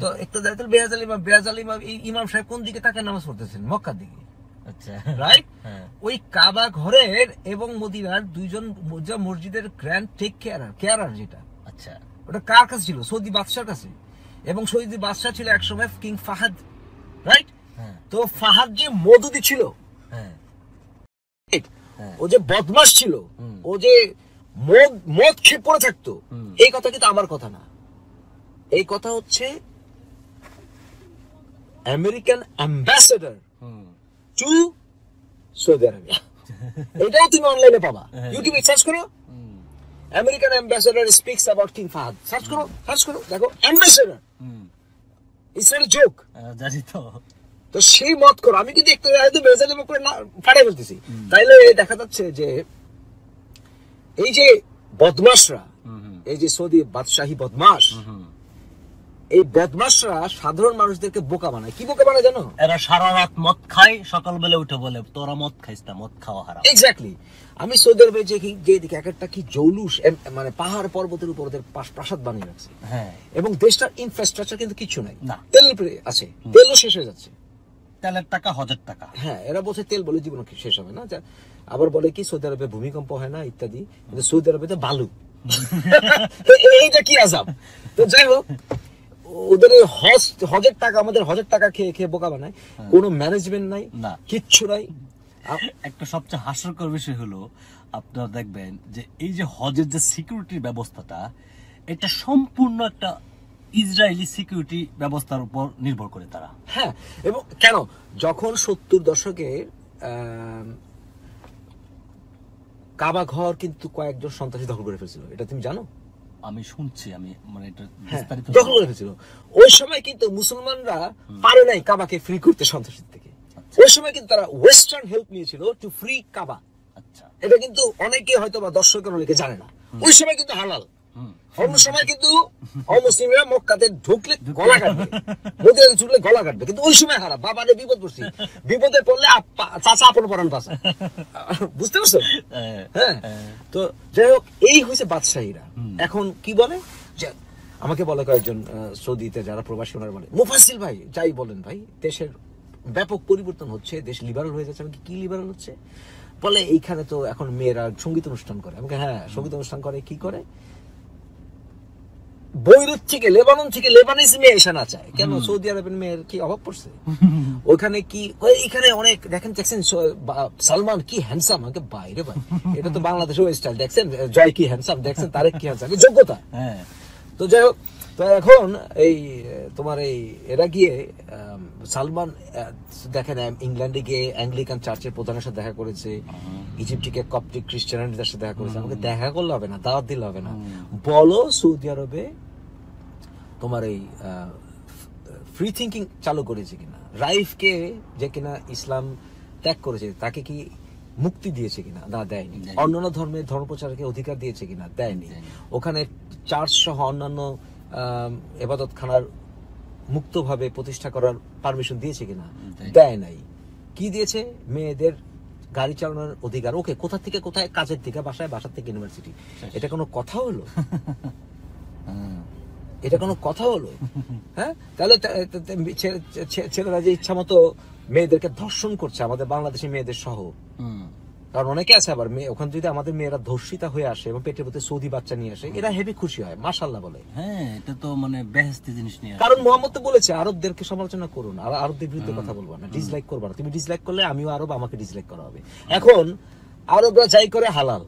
Speaker 1: তো একটা দায়িত্ব বেয়াজাল ইমাম। বেয়াজাল ইমাম, এই ইমাম সাহেব কোন দিকে তাকে নামাজ পড়তেছেন? মক্কার দিকে।
Speaker 2: আচ্ছা,
Speaker 1: রাইট?
Speaker 2: হ্যাঁ।
Speaker 1: ওই কাবা ঘরের এবং মদিনার দুইজন মসজিদের গ্র্যান্ড টেক কেয়ারার যেটা,
Speaker 2: আচ্ছা,
Speaker 1: ওটা কার কাছে ছিল? সৌদি বাদশার কাছে। এবং সৌদি বাদশা ছিল একসময় কিং ফাহাদ। রাইট?
Speaker 2: হ্যাঁ।
Speaker 1: তো ফাহাদ যে মধু ছিল,
Speaker 2: হ্যাঁ। হ্যাঁ।
Speaker 1: ও যে বদমাশ ছিল,
Speaker 2: হুম।
Speaker 1: ও যে মদ খেয়ে পড়ে থাকতো,
Speaker 2: হুম।
Speaker 1: এই কথা কিন্তু আমার কথা না। এই কথা হচ্ছে আমেরিকান অ্যাম্বাসেডর
Speaker 2: হুম।
Speaker 1: To Saudi Arabia. এটাও তুমি অনলাইনে পাবা,
Speaker 2: হ্যাঁ।
Speaker 1: ইউটিউবে সার্চ করো,
Speaker 2: হুম।
Speaker 1: American ambassador speaks about King Fahd. Search করো, দেখো অ্যাম্বাসেডর।
Speaker 2: হুম।
Speaker 1: It's not a joke.
Speaker 2: জানি তো।
Speaker 1: তো সেই মত করো, আমি কিন্তু একটু বেজালে করে ফাটাই বলতেছি। তাইলে দেখা যাচ্ছে যে এই যে বদমাশরা,
Speaker 2: হুম।
Speaker 1: এই যে সৌদি বাদশাহী বদমাশ,
Speaker 2: হুম।
Speaker 1: এই বদমাশরা সাধারণ মানুষদেরকে বোকা বানায়। কি বোকা বানায় জানো?
Speaker 2: এরা সারা রাত মদ খায়, সকালবেলা উঠে বলে তোরা মদ খাইস না, মদ খাওয়া হারাম।
Speaker 1: এক্স্যাক্টলি। আমি সৌদি আরবে যে দিকে এক একটা কি জৌলুস, মানে পাহাড় পর্বতের উপর ওদের প্রাসাদ বানিয়ে রাখছে।
Speaker 2: হ্যাঁ।
Speaker 1: এবং দেশটার ইনফ্রাস্ট্রাকচার কিন্তু কিছু নাই,
Speaker 2: না।
Speaker 1: তেল আছে, তেলও শেষ হয়ে যাচ্ছে।
Speaker 2: তেলের টাকা হজের টাকা।
Speaker 1: হ্যাঁ, এরা বলছে তেল বলে জীবন শেষ হবে না। আবার বলে কি সৌদি আরবে ভূমিকম্প হয় না ইত্যাদি, কিন্তু সৌদি আরবে তো বালু। এইটা কি আযাব। তো যাই হোক, ওদের হজের টাকা, আমাদের হজের টাকা খেয়ে খেয়ে বোকা বানায়। কোনো ম্যানেজমেন্ট নাই,
Speaker 2: না।
Speaker 1: কিচ্ছু নাই।
Speaker 2: একটা সবচেয়ে হাস্যকর বিষয় হলো, আপনারা দেখবেন যে এই যে হজের যে সিকিউরিটির ব্যবস্থাটা, এটা সম্পূর্ণ একটা ইসরায়েলি সিকিউরিটি ব্যবস্থার উপর নির্ভর করে তারা।
Speaker 1: হ্যাঁ, এবং কেন, যখন 70 দশকে কাবা ঘর কিন্তু কয়েকজন সন্ত্রাসী দখল করে ফেলছিল, এটা তুমি জানো?
Speaker 2: আমি শুনছি, আমি মানে এটা
Speaker 1: হ্যাঁ,
Speaker 2: বিস্তারিত
Speaker 1: দখল করে ফেলছিল। ওই সময় কিন্তু মুসলমানরা পারে নাই কাবাকে ফ্রি করতে সন্ত্রাসীর থেকে। ওই সময় কিন্তু তারা ওয়েস্টার্ন হেল্প নিয়েছিল টু ফ্রি কাবা।
Speaker 2: আচ্ছা।
Speaker 1: এটা কিন্তু অনেকে হয়তো বা দর্শকের অনেকে জানে না। ওই সময় কিন্তু হালাল, অন্য সময় কিন্তু অমুসলিমরা মক্কাতে ঢুকলে গলা কাটবে, মদিনাতে ঢুকলে গলা কাটবে, কিন্তু ওই সময় হারাম। বাবারে বিপদ পড়ছি, বিপদে পড়লে চাচা আপন পরান পাশা। বুঝতে পারছো? হ্যাঁ। তো যাই হোক, এই হয়েছে বাদশাহীরা। এখন কি বলে যে, আমাকে বলে কয়েকজন সৌদিতে যারা প্রবাসী, ওনারা বলে মুফাসসিল ভাই যাই বলেন ভাই, দেশের ব্যাপক পরিবর্তন হচ্ছে, দেশ লিবারাল হয়ে যাচ্ছে। আমি কি লিবারাল হচ্ছে? বলে এইখানে তো এখন মেয়েরা সঙ্গীত অনুষ্ঠান করে। আমাকে হ্যাঁ, সঙ্গীত অনুষ্ঠান করে। কি করে? বৈরুত থেকে, লেবানন থেকে লেবানিজ মেয়ে এসে নাচায়। কেন? সৌদি আরবের মেয়ের কি অভাব পড়ছে? ওইখানে কি, এখানে অনেক দেখেন সালমান কি হ্যান্ডসাম। আমাকে বাইরে ভাই, এটা তো বাংলাদেশের স্টাইল। দেখছেন জয় কি হ্যান্ডসাম, দেখছেন তারেক কি হ্যান্ডসাম, যোগ্যতা। তো যাই হোক, তো এখন এই তোমার এই এরা গিয়ে সালমান দেখেন ইংল্যান্ডে গিয়ে অ্যাংলিকান চার্চের প্রধানের সাথে দেখা করেছে, ইজিপ্টিকে কপটিক খ্রিস্টানদের সাথে দেখা করেছে। আমাকে দেখা করলে হবে না, দাওয়াত দিলে হবে না। বলো সৌদি আরবে তোমার এই ফ্রি থিঙ্কিং চালু করেছে কিনা? রাইফকে যে কিনা ইসলাম ত্যাগ করেছে, তাকে কি মুক্তি দিয়েছে কিনা? না, দেয়নি। অন্যান্য ধর্মের ধর্মপ্রচারকে অধিকার দিয়েছে কিনা? দেয়নি। ওখানে চার্চ সহ অন্যান্য ইবাদতখানার মুক্তভাবে প্রতিষ্ঠা করার পারমিশন দিয়েছে কিনা? দেয় নাই। কি দিয়েছে? মেয়েদের গাড়ি চালানোর অধিকার। ওকে, কোথা থেকে কোথায়, কাজের থেকে বাসায়, বাসার থেকে ইউনিভার্সিটি। এটা কোনো কথা হলো? এটা কোনো কথা হলো? হ্যাঁ, তাহলে ছেলেরা যে ইচ্ছা মতো মেয়েদেরকে ধর্ষণ করছে, আমাদের বাংলাদেশি মেয়েদের সহ। কারণ অনেকে আছে আবার ওখানে যদি আমাদের মেয়েরা ধর্ষিতা হয়ে আসে এবং পেটের মধ্যে সৌদি বাচ্চা নিয়ে আসে, এরা হেভি খুশি হয়, মাশাআল্লাহ বলে।
Speaker 2: হ্যাঁ, এটা তো মানে বেহেশতি জিনিস নিয়ে।
Speaker 1: কারণ মুহাম্মদ তো বলেছে আরবদেরকে সমালোচনা করুন, আর আরবদের বিরুদ্ধে কথা বলবা না, ডিসলাইক করবা না। তুমি ডিসলাইক করলে আমিও আরব, আমাকে ডিসলাইক করা হবে। এখন আরবরা যাই করে হালাল।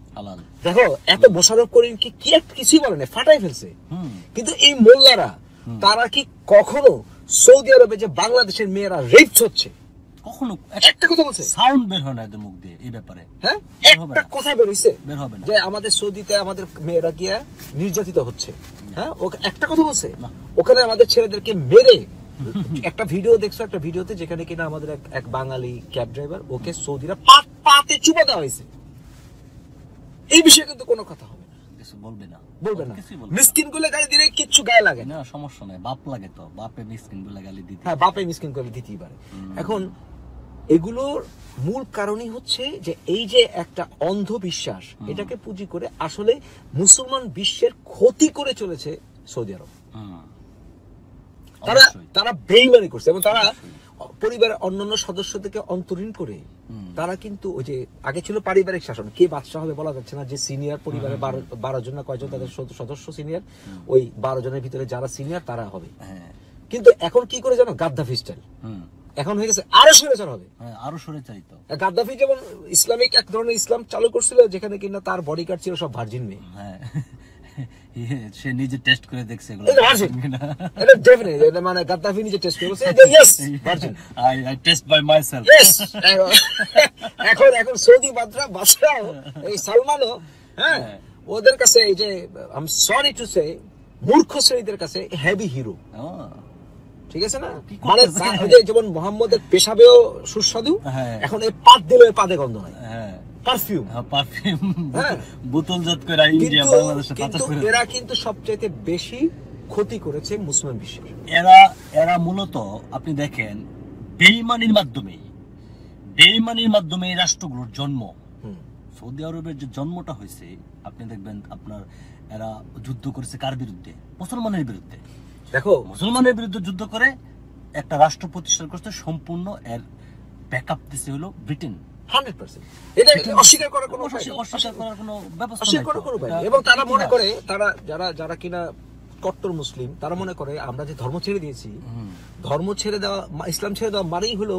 Speaker 1: দেখো, এত মোশাররফ করিম কি কিছুই বলে না, ফাটাই ফেলছে। কিন্তু এই মোল্লারা তারা কি কখনো সৌদি আরবে যে বাংলাদেশের মেয়েরা রেপ হচ্ছে
Speaker 2: কখনো
Speaker 1: একটা কথা বলছে?
Speaker 2: সাউন্ড বের হয় না এদের মুখ দিয়ে এই ব্যাপারে।
Speaker 1: হ্যাঁ,
Speaker 2: বের হবে
Speaker 1: একটা
Speaker 2: না।
Speaker 1: কথা বেরোইছে
Speaker 2: বের হবে না।
Speaker 1: যে আমাদের সৌদিতে আমাদের মেয়েরা গিয়া নির্যাতিত হচ্ছে? হ্যাঁ, ও একটা কথা বলছে?
Speaker 2: না।
Speaker 1: ওখানে আমাদের ছেলেদেরকে মেরে একটা ভিডিও দেখছো, একটা ভিডিওতে যেখানে কিনা আমাদের এক বাঙালি ক্যাব ড্রাইভার, ওকে সৌদিরা পাতে চুপা দেওয়া হয়েছে। এই বিষয়ে কিন্তু কোনো কথা হবে না,
Speaker 2: কিছু বলবে না,
Speaker 1: বলবে না।
Speaker 2: কিছুই বলবে
Speaker 1: মিসকিন গুলো গালি দিলে কিচ্ছু গায়ে লাগে না।
Speaker 2: না, সমস্যা নাই, বাপ লাগে তো, বাপে মিসকিন বলে গালি দিতে।
Speaker 1: হ্যাঁ, বাপে মিসকিন করে দিতেই পারে। এখন এগুলোর মূল কারণই হচ্ছে যে এই যে একটা অন্ধবিশ্বাস, এটাকে পুঁজি করে আসলে মুসলমান বিশ্বের ক্ষতি করে চলেছে সৌদি আরব। তারা
Speaker 2: অবশ্যই।
Speaker 1: তারা বেইমানি করছে এবং তারা পরিবারের অন্যান্য সদস্যদেরকে অন্তরীণ করে তারা কিন্তু ওই যে আগে ছিল পারিবারিক শাসন, কে বাদশা হবে বলা যাচ্ছে না, যে সিনিয়র পরিবারে 12 জন না কয়জন তাদের সদস্য সিনিয়র, ওই 12 জনের ভিতরে যারা সিনিয়র তারা হবে।
Speaker 2: হ্যাঁ,
Speaker 1: কিন্তু এখন কি করে জানো, গাদ্দাফি স্টাইল এখন হয়ে গেছে, আরো স্বৈরাচার হবে।
Speaker 2: হ্যাঁ, আরো সরে চাইতো।
Speaker 1: গাদ্দাফি যেমন ইসলামিক এক ধরনের ইসলাম চালু করছিল, যেখানে কিনা তার বডিগার্ড ছিল সব ভার্জিন মেয়ে।
Speaker 2: হ্যাঁ, সে নিজে টেস্ট করে দেখছে এগুলো।
Speaker 1: এটা ভার্জিন, এটা ডেফিনেটলি, এটা মানে গাদ্দাফি নিজে টেস্ট করেছে, yes virgin,
Speaker 2: I test by myself.
Speaker 1: Yes. এখন সৌদি বাদশা এই সালমানও, হ্যাঁ, ওদের কাছে এই যে I am sorry to say মূর্খ শ্রেণীদের কাছে হেভি হিরো, ঠিক আছে না?
Speaker 2: কি
Speaker 1: মানে
Speaker 2: করতেছে?
Speaker 1: যেমন মোহাম্মদের পেশাবেও সুস্বাদু,
Speaker 2: হ্যাঁ।
Speaker 1: এখন এই পাত দিলে পাদে গন্ধ নাই,
Speaker 2: হ্যাঁ,
Speaker 1: পারফিউম।
Speaker 2: পারফিউম
Speaker 1: হ্যাঁ।
Speaker 2: বোতলজাত করে ইন্ডিয়া বাংলাদেশে পাচার করে।
Speaker 1: এরা কিন্তু সবচাইতে বেশি ক্ষতি করেছে মুসলমান বিশ্বের।
Speaker 2: এরা মূলত আপনি দেখেন বেইমানির মাধ্যমে এই রাষ্ট্রগুলোর জন্ম। সৌদি আরবের যে জন্মটা হয়েছে, আপনি দেখবেন আপনার এরা যুদ্ধ করেছে কার বিরুদ্ধে? মুসলমানের বিরুদ্ধে।
Speaker 1: দেখো,
Speaker 2: মুসলমানের বিরুদ্ধে যুদ্ধ করে একটা রাষ্ট্র প্রতিষ্ঠা করতে সম্পূর্ণ এর ব্যাকআপ দিছে হলো ব্রিটেন।
Speaker 1: 100% এটা অস্বীকার করার কোনো উপায় নেই।
Speaker 2: অস্বীকার করার কোনো ব্যবস্থা
Speaker 1: অস্বীকার
Speaker 2: নাই
Speaker 1: করার
Speaker 2: তো।
Speaker 1: কোনো উপায় নেই।
Speaker 2: এটা
Speaker 1: এবং তারা মনে
Speaker 2: ইতিহাস।
Speaker 1: করে, যারা কিনা কট্টর মুসলিম, তারা মনে করে আমরা যে ধর্ম ছেড়ে দিয়েছি, ধর্ম ছেড়ে দেওয়া, ইসলাম ছেড়ে দেওয়া মানেই হলো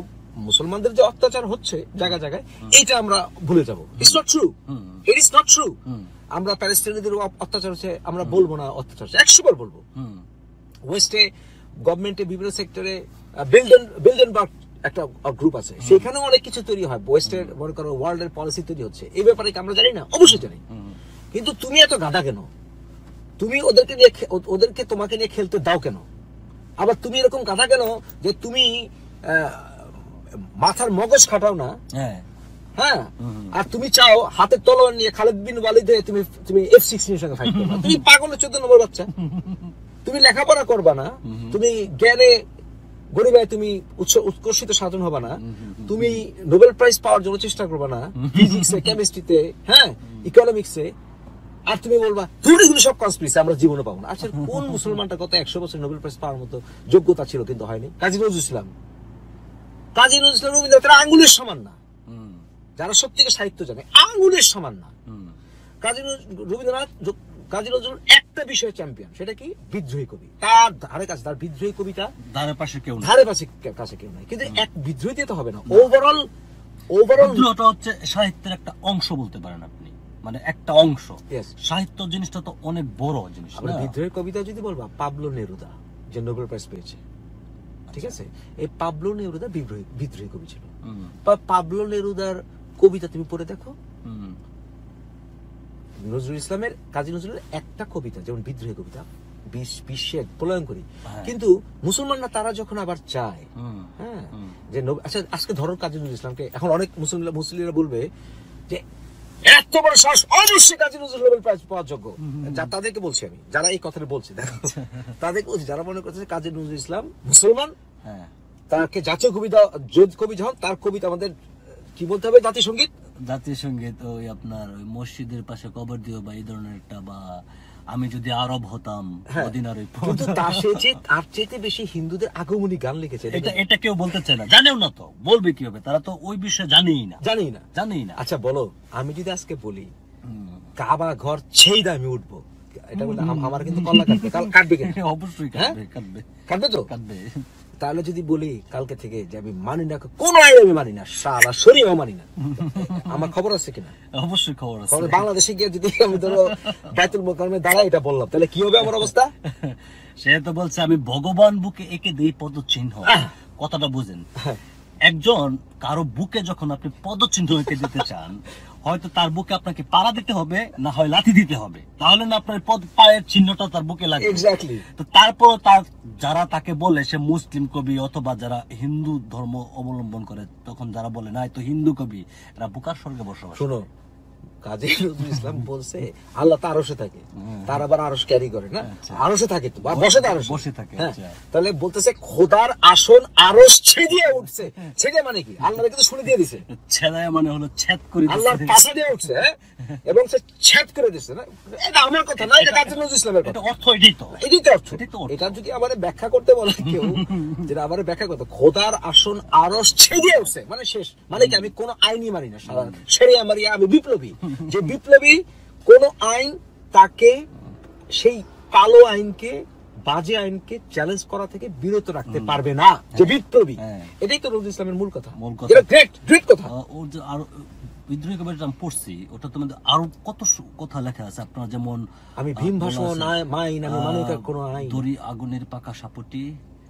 Speaker 1: মুসলমানদের যে অত্যাচার হচ্ছে জায়গায় জায়গায়, এইটা আমরা ভুলে যাব। It's not true, it is not true. আমরা প্যালেস্টাইনিদের অত্যাচার হচ্ছে আমরা বলবো না, অত্যাচার হচ্ছে 100 বার বলবো। ওয়েস্টে গভর্নমেন্টের বিভিন্ন সেক্টরে বিল্ডেনবার্গ একটা গ্রুপ আছে, সেখানেও অনেক কিছু তৈরি হয়। ওয়েস্টের মনে করো ওয়ার্ল্ডের পলিসি তৈরি হচ্ছে, এই ব্যাপারে কি আমরা জানি না? অবশ্যই জানি। কিন্তু তুমি এত গাধা কেন? তুমি ওদেরকে তোমাকে নিয়ে খেলতে দাও কেন? আবার তুমি এরকম গাধা কেন যে তুমি মাথার মগজ খাটাও না? হ্যাঁ, আর তুমি চাও হাতের তলোয়ার নিয়ে খালেদ বিন ওয়ালিদে তুমি F-16 এর সঙ্গে ফাইট করবে। তুমি পাগলের 14 নম্বর বাচ্চা। তুমি লেখাপড়া করবা না, তুমি জ্ঞানে গরিবায় তুমি উৎকর্ষিত সাধন হবে না, তুমি নোবেল প্রাইজ পাওয়ার জন্য চেষ্টা করবে না, ফিজিক্সে, কেমিস্ট্রিতে, হ্যাঁ, ইকোনমিক্সে, আর তুমি বলবা এগুলো সব কনস্পিরেসি, আমরা জীবনে পাবো না। আচ্ছা, কোন মুসলমানটা গত 100 বছর নোবেল প্রাইজ পাওয়ার মতো যোগ্যতা ছিল কিন্তু হয়নি? কাজী নজরুল ইসলাম, রবীন্দ্রনাথের আঙ্গুলের সমান না। যারা সত্যিকে সাহিত্য জানে, আঙ্গুলের সমান না। কাজী নজরুল একটা বিষয়ে চ্যাম্পিয়ন, সেটা কি? বিদ্রোহী কবি। তার তার বিদ্রোহী কবিতা ধারে পাশে কেউ নাই। কিন্তু এক বিদ্রোহী দিয়ে তো হবে না। ওভারঅল
Speaker 2: বিদ্রোহটা হচ্ছে সাহিত্যের একটা অংশ বলতে পারেন আপনি, মানে একটা অংশ। সাহিত্য জিনিসটা তো অনেক বড় জিনিস।
Speaker 1: আমরা বিদ্রোহী কবিতা যদি বলবা, পাবলো নেরুদা যে নোবেল প্রাইজ পেয়েছে, ঠিক আছে, এই পাবলো নেরুদা বিদ্রোহী কবি ছিল। পাবলো নেরুদার কবিতা তুমি পড়ে দেখো, নজরুল ইসলামের, কাজী নজরুলের একটা কবিতা যেমন বিদ্রোহী কবিতা বিশ্বের প্রলয়ন করি। কিন্তু মুসলমানরা তারা যখন আবার চায়, হ্যাঁ, যে আচ্ছা আজকে ধরো কাজী নজরুল ইসলামকে, এখন অনেক মুসলিমরা বলবে যে এত বড় সাহস, অবশ্যই কাজী নজরুল নোবেল প্রাইজ পাওয়ার যোগ্য। তাদেরকে বলছি আমি, যারা এই কথাটা বলছে, দেখো তাদেরকে বলছি, যারা মনে করছে কাজী নজরুল ইসলাম মুসলমান, তাকে জাতীয় কবি যখন তার কবিতা আমাদের কি বলতে হবে, জাতীয় সঙ্গীত,
Speaker 2: ওই আপনার ওই মসজিদের পাশে কবর দিও বা এই ধরনের একটা, বা আমি যদি আরব হতাম,
Speaker 1: কিন্তু তার চেয়ে বেশি হিন্দুদের আগমনী গান লিখেছে।
Speaker 2: এটা কেউ বলতে চায় না, জানেও না তো, বলবে কি হবে? তারা তো ওই বিষয়ে জানেই না।
Speaker 1: আচ্ছা বলো, আমি যদি আজকে বলি কাবা ঘর ছেই দা আমি উঠবো, এটা বলে আমার কিন্তু কল্লা কাটবে, কাটবে কিনা?
Speaker 2: অবশ্যই কাটবে তো।
Speaker 1: তাহলে যদি বলি কালকে থেকে যে আমি মানি না, কোন আইন আমি মানি না, শালা শরীয়ও মানি না, আমার খবর আছে কিনা?
Speaker 2: অবশ্যই খবর আছে।
Speaker 1: কারণ বাংলাদেশে গিয়ে যদি আমি ধরো বাইতুল মোকাররমে দাঁড়াই এটা বললাম, তাহলে কি হবে আমার অবস্থা?
Speaker 2: সে তো বলছে আমি ভগবান বুকে এঁকে দিই পদচিহ্ন। কথাটা বুঝেন, একজন কারো বুকে যখন আপনি পদচিহ্ন এঁকে দিতে চান, হয়তো তার বুকে আপনাকে পাড়া দিতে হবে, না হয় লাথি দিতে হবে, তাহলে না আপনার পায়ের চিহ্নটা তার বুকে লাগবে।
Speaker 1: এক্স্যাক্টলি।
Speaker 2: তো তারপর তার যারা তাকে বলে সে মুসলিম কবি, অথবা যারা হিন্দু ধর্ম অবলম্বন করে, তখন যারা বলে না তো হিন্দু কবি, এরা বুকার স্বর্গে বসবাস।
Speaker 1: শোনো, কাজী নজরুল ইসলাম বলছে আল্লাহ তার আরশে থাকে, তার আবার আরশ ক্যারি করে না, আরশে থাকে তো, আর বসে তো আরশে।
Speaker 2: বসে থাকে।
Speaker 1: তাহলে বলতেছে খোদার আসন আরশ ছেড়ে উঠছে। ছেড়ে মানে কি? আল্লাহ কিন্তু শুনে দিয়ে দিছে।
Speaker 2: ছেড়ায় মানে হলো ছেদ করে দিছে।
Speaker 1: আল্লাহর পাশে দিয়ে উঠছে, এবং সে ছেদ করে দিছে না। এটা আমার কথা না, এটা কাজী নজরুল ইসলামের কথা।
Speaker 2: এটা অর্থ এটাই তো।
Speaker 1: এটাই তো অর্থ। এটা যদি আবার ব্যাখ্যা করতে বলে কেউ, যেটা আবার ব্যাখ্যা করতে, খোদার আসন আরশ ছেড়ে উঠছে মানে শেষ, মানে কি আমি কোন আইনই মানি না, ছেড়ে মারি, আমি বিপ্লবী। যে বিপ্লবী কোন আইন তাকে, সেই কালো আইনকে, বাজে আইনকে চ্যালেঞ্জ করা থেকে বিরত রাখতে পারবে না, যে বিপ্লবী। এটাই তো নজরুল ইসলামের মূল কথা। এটা গ্রেট গ্রেট কথা।
Speaker 2: ওর যে আর বিদ্রোহী কবিতা আমি পড়ছি, ওটা তো মানে আরো কত কথা লেখা আছে আপনার, যেমন
Speaker 1: আমি ভীম ভাষণ মাইন, আমি মানি না কোন আইন,
Speaker 2: দড়ি আগুনের পাকা সাপটি,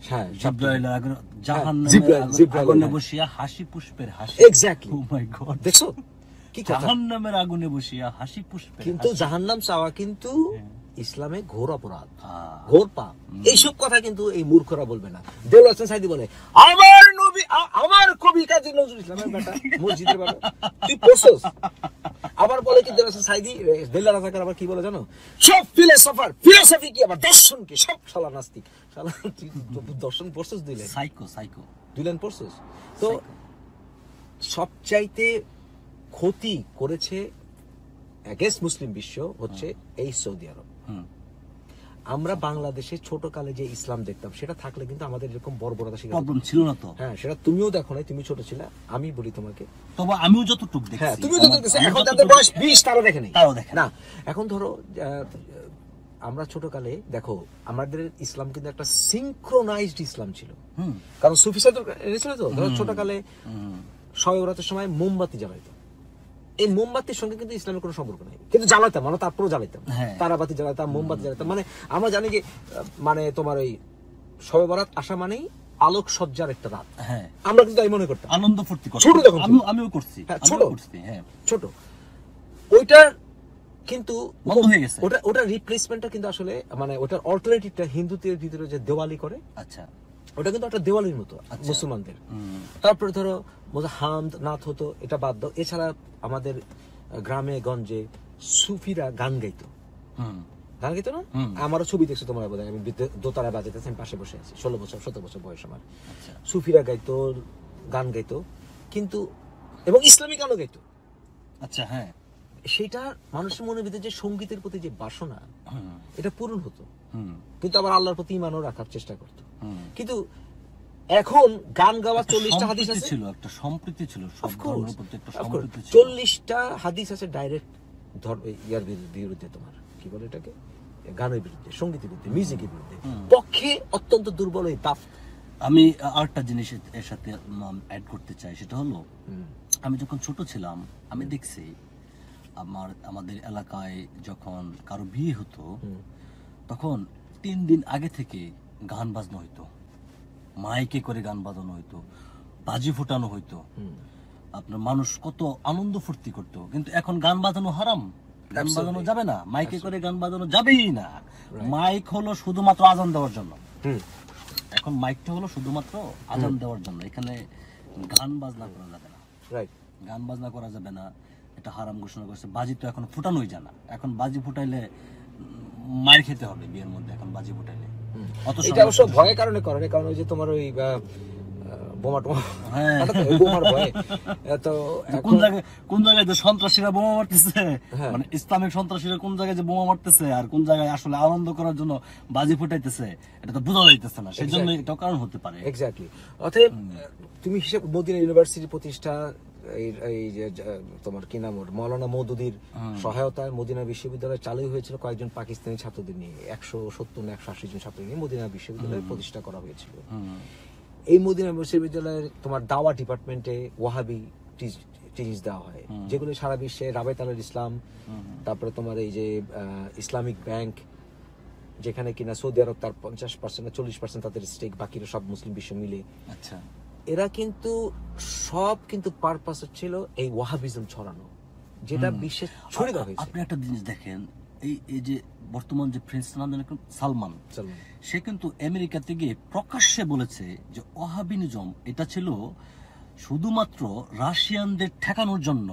Speaker 1: হ্যাঁ,
Speaker 2: জিব্রাইলের জাহান্নামের আগুনে বসিয়া হাসি পুষ্পের হাসি।
Speaker 1: এক্স্যাক্টলি।
Speaker 2: ও মাই গড,
Speaker 1: দেখছো কি কথা?
Speaker 2: জাহান্নামের আগুনে বসিয়া হাসি পুষ্পের
Speaker 1: কিন্তু
Speaker 2: হাসি।
Speaker 1: জাহান্নাম চাওয়া কিন্তু ইসলামে ঘোর অপরাধ, ঘোর পাপ। এইসব কথা কিন্তু এই মূর্খরা বলবে না। দেলোয়ার হোসেন সাইদি বলে আমার নবী, আমার কবি কাজী নজরুল ইসলামের বেটা, মসজিদের বেটা, তুই পড়ছস? আবার বলে কি দেলোয়ার হোসেন সাইদি, দেলোয়ার রাজাকার আবার কি বলে জানো? সব ফিলোসফার, ফিলোসফি কি আবার দর্শন কি, সব শালা নাস্তিক। শালা তুই দর্শন পড়ছস? দুই লাইন
Speaker 2: সাইকো
Speaker 1: দুই লাইন পড়ছস? তো সবচাইতে ক্ষতি করেছে এগেইনস্ট মুসলিম বিশ্ব হচ্ছে এই সৌদি আরব। আমরা বাংলাদেশে ছোট কালে যে ইসলাম দেখতাম, সেটা থাকলে কিন্তু আমাদের এরকম বর্বরতা
Speaker 2: প্রবলেম ছিল না তো।
Speaker 1: হ্যাঁ, সেটা তুমিও দেখো নাই, তুমি ছোট ছিলে। আমি বলি তোমাকে,
Speaker 2: তবে আমিও যতটুকু দেখছি।
Speaker 1: হ্যাঁ, তুমিও যতটুকু দেখছো। এখন যাদের বয়স 20 তারা দেখে নাই,
Speaker 2: তারাও দেখে
Speaker 1: না। এখন ধরো আমরা ছোট কালে দেখো, আমাদের ইসলাম কিন্তু একটা সিনক্রোনাইজড ইসলাম ছিল। কারণ সুফি সাধু এনেছিল তো। ধরো ছোট কালে শবে বরাতের সময় মোমবাতি জ্বালাইতো। এই মোমবাতির সঙ্গে কিন্তু ইসলামের কোনো সম্পর্ক নাই, কিন্তু জ্বালাতাম, আমরা তারপরেও জ্বালাইতাম, তারাবাতি জ্বালাতাম, মোমবাতি জ্বালাতাম। মানে আমরা জানি যে মানে তোমার ওই শবে বরাত আসা মানেই আলোক সজ্জার একটা রাত। আমরা কিন্তু তাই মনে করতাম,
Speaker 2: আনন্দ ফুর্তি করতাম।
Speaker 1: ছোট যখন
Speaker 2: আমিও করছি,
Speaker 1: ছোট ছোট। ওইটা কিন্তু
Speaker 2: বন্ধ হয়ে গেছে।
Speaker 1: ওটা রিপ্লেসমেন্টটা কিন্তু আসলে মানে ওটার অল্টারনেটিভটা হিন্দুদের ভিতরে যে দেওয়ালি করে, আচ্ছা, ওটা কিন্তু একটা দেওয়ালির মতো মুসলমানদের। তারপরে ধরো হামদ নাথ হতো, এটা বাদ দাও। এছাড়া আমাদের গ্রামে গঞ্জে সুফিরা গান গাইতো, গান গাইতো না? আমারও ছবি দেখছো তোমার বোধ হয়, আমি দোতারা বাজাইতেছি, আমি পাশে বসে আছি, 16 বছর 17 বছর বয়স আমার। সুফিরা গাইতো, গান গাইতো, কিন্তু এবং ইসলামিক গানও গাইতো। আচ্ছা, হ্যাঁ, সেটা মানুষের মনের ভিতরে যে সঙ্গীতের প্রতি যে বাসনা, এটা পূরণ হতো, কিন্তু আবার আল্লাহর প্রতি ঈমানও রাখার চেষ্টা করতো। কিন্তু এখন গান গাওয়া 40টা হাদিস আছে, ছিল একটা সম্প্রীতি ছিল, সব ধর্মের প্রতি একটা সম্প্রীতি ছিল। 40টা হাদিস আছে ডাইরেক্ট ইয়ার বিরুদ্ধে, তোমার কি বলে এটাকে, গানের বিরুদ্ধে, সঙ্গীতের বিরুদ্ধে, মিউজিকের বিরুদ্ধে, পক্ষে অত্যন্ত দুর্বল এই তাফ। আমি আরেকটা জিনিস এর সাথে অ্যাড করতে চাই, সেটা হলো আমি যখন ছোট ছিলাম, আমি দেখছি আমাদের এলাকায় যখন কারো বিয়ে হতো, তখন 3 দিন আগে থেকে গান বাজনো হইতো, মাইকে করে গান বাজানো হইতো, বাজি ফুটানো হইতো, আপনার মানুষ কত আনন্দ ফুর্তি করতো। কিন্তু এখন গান বাজানো হারাম, গান বাজানো যাবে না, মাইকে করে গান বাজানো যাবেই না। মাইক হলো শুধুমাত্র আজান দেওয়ার জন্য, এখন মাইকটা হলো শুধুমাত্র আজান দেওয়ার জন্য, এখানে গান বাজনা করা যাবে না, গান বাজনা করা যাবে না, এটা হারাম ঘোষণা করছে। বাজি তো এখন ফুটানোই যায় না, এখন বাজি ফুটাইলে মার খেতে হবে বিয়ের মধ্যে, এখন বাজি ফুটাইলে। এটা অবশ্য ভয়ের কারণে করে, কারণ ওই যে তোমার ওই বোমা টোমা, বোমার ভয়। তো কোন জায়গায় যে সন্ত্রাসীরা বোমা মারতেছে, মানে ইসলামিক সন্ত্রাসীরা কোন জায়গায় যে বোমা মারতেছে, আর কোন জায়গায় আসলে আনন্দ করার জন্য বাজি ফুটাইতেছে, এটা তো বোঝা যাইতেছে না, সেজন্য এটাও কারণ হতে পারে। এক্স্যাক্টলি। অতএব তুমি হিসেব, মদিনা ইউনিভার্সিটি প্রতিষ্ঠা, এই যে তোমার কি নাম, মৌলানা মওদুদীর সহায়তায় মদিনা বিশ্ববিদ্যালয় চালু হয়েছিল কয়েকজন পাকিস্তানি ছাত্রদের নিয়ে, 170 না 180 জন ছাত্র নিয়ে মদিনা বিশ্ববিদ্যালয় প্রতিষ্ঠা করা হয়েছিল। এই মদিনা বিশ্ববিদ্যালয়ের তোমার দাওয়া ডিপার্টমেন্টে ওয়াহাবি টিচিংস দেওয়া হয়, যেগুলো সারা বিশ্বে রাবেত আল ইসলাম, তারপরে তোমার এই যে ইসলামিক ব্যাংক, যেখানে কিনা সৌদি আরব তার 50% না 40% তাদের স্টেক, বাকিরা সব মুসলিম বিশ্ব মিলে।
Speaker 2: আচ্ছা,
Speaker 1: এরা কিন্তু সব কিন্তু পারপাস ছিল এই ওয়াহাবিজম ছড়ানো, যেটা বিশ্বে ছড়িয়ে দেওয়া হয়েছে।
Speaker 2: আপনি একটা জিনিস দেখেন, এই যে বর্তমান যে প্রিন্স সালমান, সে কিন্তু আমেরিকাতে গিয়ে প্রকাশ্যে বলেছে যে ওয়াহাবিনিজম এটা ছিল শুধুমাত্র রাশিয়ানদের ঠেকানোর জন্য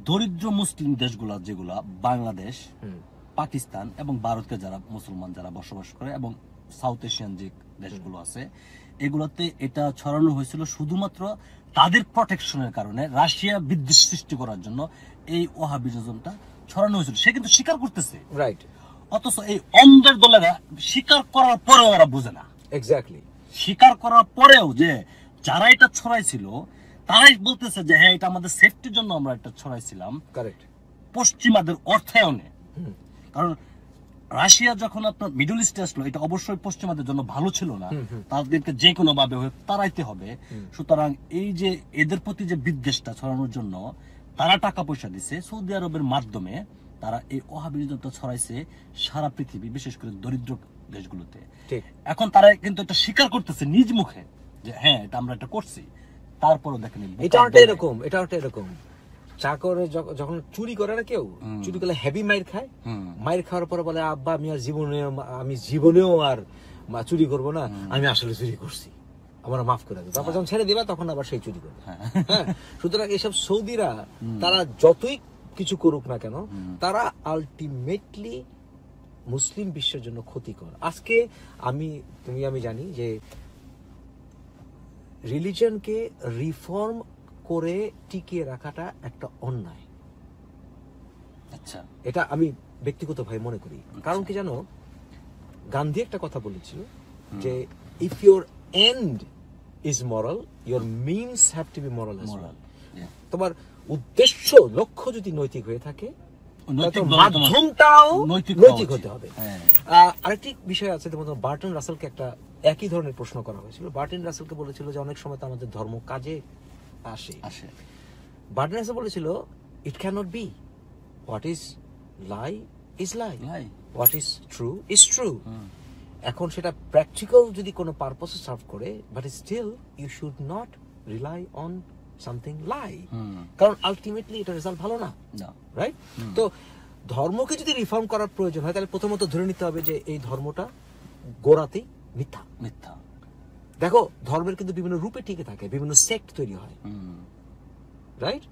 Speaker 2: দরিদ্র মুসলিম দেশগুলা, যেগুলা বাংলাদেশ, পাকিস্তান এবং ভারতে যারা মুসলমান যারা বসবাস করে এবং সাউথ এশিয়ান যে দেশগুলো আছে, এগুলোতে এটা ছড়ানো হয়েছিল শুধুমাত্র তাদের প্রোটেকশনের কারণে, রাশিয়া বিদ্বেষ সৃষ্টি করার জন্য এই ওয়াহাবিজমটা ছড়ানো হয়েছিল। সে কিন্তু স্বীকার করতেছে,
Speaker 1: রাইট।
Speaker 2: অথচ এই অন্ধের দলেরা স্বীকার করার পরেও ওরা বোঝে না।
Speaker 1: এক্স্যাক্টলি,
Speaker 2: স্বীকার করার পরেও যে যারা এটা ছড়াইছিল তারাই বলতেছে যে হ্যাঁ, এটা আমাদের সেফটির জন্য আমরা এটা ছড়াইছিলাম।
Speaker 1: কারেক্ট।
Speaker 2: পশ্চিমাদের অর্থায়নে, কারণ রাশিয়া যখন আপনার মিডল ইস্টে আসলো, এটা অবশ্যই পশ্চিমাদের জন্য ভালো ছিল না, তাদেরকে যে কোনো ভাবে তাড়াইতে হবে। সুতরাং এই যে এদের প্রতি যে বিদ্বেষটা ছড়ানোর জন্য তারা টাকা পয়সা দিচ্ছে সৌদি আরবের মাধ্যমে, তারা এই ওয়াহাবিজমটা ছড়াইছে সারা পৃথিবী, বিশেষ করে দরিদ্র দেশগুলোতে। এখন তারা কিন্তু এটা স্বীকার করতেছে নিজ মুখে যে হ্যাঁ, এটা আমরা এটা করছি। তারপরও দেখেন
Speaker 1: এটা এরকম চাকর যখন চুরি করে না, কেউ চুরি করলে হেভি মাইর খায়, মাইর খাওয়ার পরে বলে আব্বা আমি জীবনেও আর চুরি করব না, আমি আসলে চুরি করছি, আমার মাফ করে দেবে। তারপর যখন ছেড়ে দিবা তখন আবার সেই চুরি করবে। হ্যাঁ, সুতরাং এইসব সৌদিরা তারা যতই কিছু করুক না কেন, তারা আলটিমেটলি মুসলিম বিশ্বের জন্য ক্ষতিকর। আজকে আমি জানি যে রিলিজনকে রিফর্ম করে টিকিয়ে রাখাটা একটা অন্যায়।
Speaker 2: আচ্ছা,
Speaker 1: এটা আমি ব্যক্তিগতভাবে মনে করি। কারণ কি জানো, গান্ধী একটা কথা বলেছিল যে if your end is moral, your means have to be moral as well. তোমার উদ্দেশ্য, লক্ষ্য যদি নৈতিক হয়ে থাকে, মাধ্যমটাও নৈতিক হতে হবে। আরেকটি বিষয় আছে, যেমন বার্টন রাসেলকে একটা একই ধরনের প্রশ্ন করা হয়েছিল। বার্টন রাসেলকে বলেছিল যে অনেক সময় তো আমাদের ধর্ম কাজে আসে। বার্টন রাসেল বলেছিল it can't be, what is lie is lie, what is true is true. এখন সেটা প্র্যাকটিক্যাল যদি কোনো পারপাসে সার্ভ করে, but still you should not rely on something lie, কারণ আলটিমেটলি এটা রেজাল্ট ভালো না, রাইট? তো ধর্মকে যদি রিফর্ম করার প্রয়োজন হয়, তাহলে প্রথমত ধরে নিতে হবে যে এই ধর্মটা গোড়াতেই মিথ্যা। দেখো, ধর্মের কিন্তু বিভিন্ন রূপে টিকে থাকে, বিভিন্ন সেক্ট তৈরি হয়, রাইট?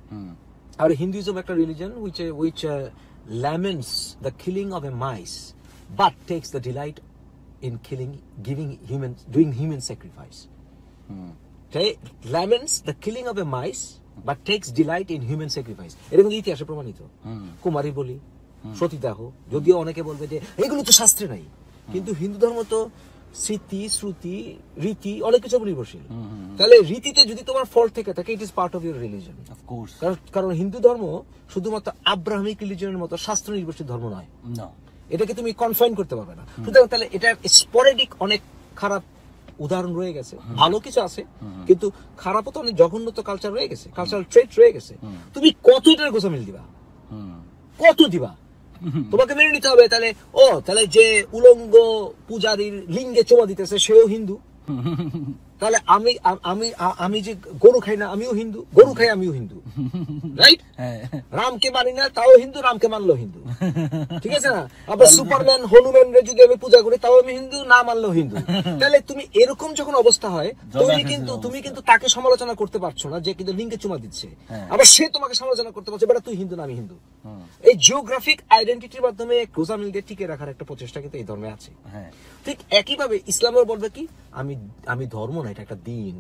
Speaker 1: আর হিন্দুইজম একটা religion which laments the killing of a mice but takes the delight in doing human sacrifice. Okay? Laments the killing of a mice but takes delight in human sacrifice. এটা কিন্তু ইতিহাসে প্রমাণিত। কুমারী বলি, সতীদাহ, যদিও অনেকে বলবে যে এগুলো তো শাস্ত্রে নাই, কিন্তু হিন্দু ধর্ম তো স্মৃতি, শ্রুতি, রীতি অনেক কিছু নির্ভরশীল। তাহলে রীতিতে যদি তোমার ফল্ট থেকে থাকে, it is part of your religion. কারণ হিন্দু ধর্ম শুধুমাত্র আব্রাহামিক রিলিজনের মতো শাস্ত্র নির্ভরশীল ধর্ম নয়, এটাকে তুমি কনফাইন করতে পারবে না। সুতরাং তাহলে এটা স্পোরেডিক অনেক খারাপ উদাহরণ রয়ে গেছে, ভালো কিছু আছে, কিন্তু খারাপও তো অনেক জঘন্য তো কালচার রয়ে গেছে, কালচারাল ট্রেট রয়ে গেছে। তুমি কত এটার গোছামিল দিবা, কত দিবা? তোমাকে মেনে নিতে হবে তাহলে যে উলঙ্গ পূজারীর লিঙ্গে চোমা দিতেছে সেও হিন্দু, তাহলে আমি যে গরু খাই না আমিও হিন্দু, গরু খাই আমিও হিন্দু, রাইট? রামকে মানি না তাও হিন্দু, রামকে মানলো হিন্দু, ঠিক আছে না? আবার সুপারম্যান হনুমান রে যদি আমি পূজা করি তাও আমি হিন্দু, না মানলো হিন্দু। তাহলে তুমি এরকম যখন অবস্থা হয়, তুমি কিন্তু তাকে সমালোচনা করতে পারছো না যে কিন্তু লিঙ্গে চুমা দিচ্ছে, আবার সে তোমাকে সমালোচনা করতে পারছে বেটা তুই হিন্দু না আমি হিন্দু। এই জিওগ্রাফিক আইডেন্টিটির মাধ্যমে গোজামিল দিয়ে টিকে রাখার একটা প্রচেষ্টা কিন্তু এই ধর্মে আছে। ঠিক একইভাবে ইসলামের বলবে কি আমি ধর্ম না, এটা একটা দিন।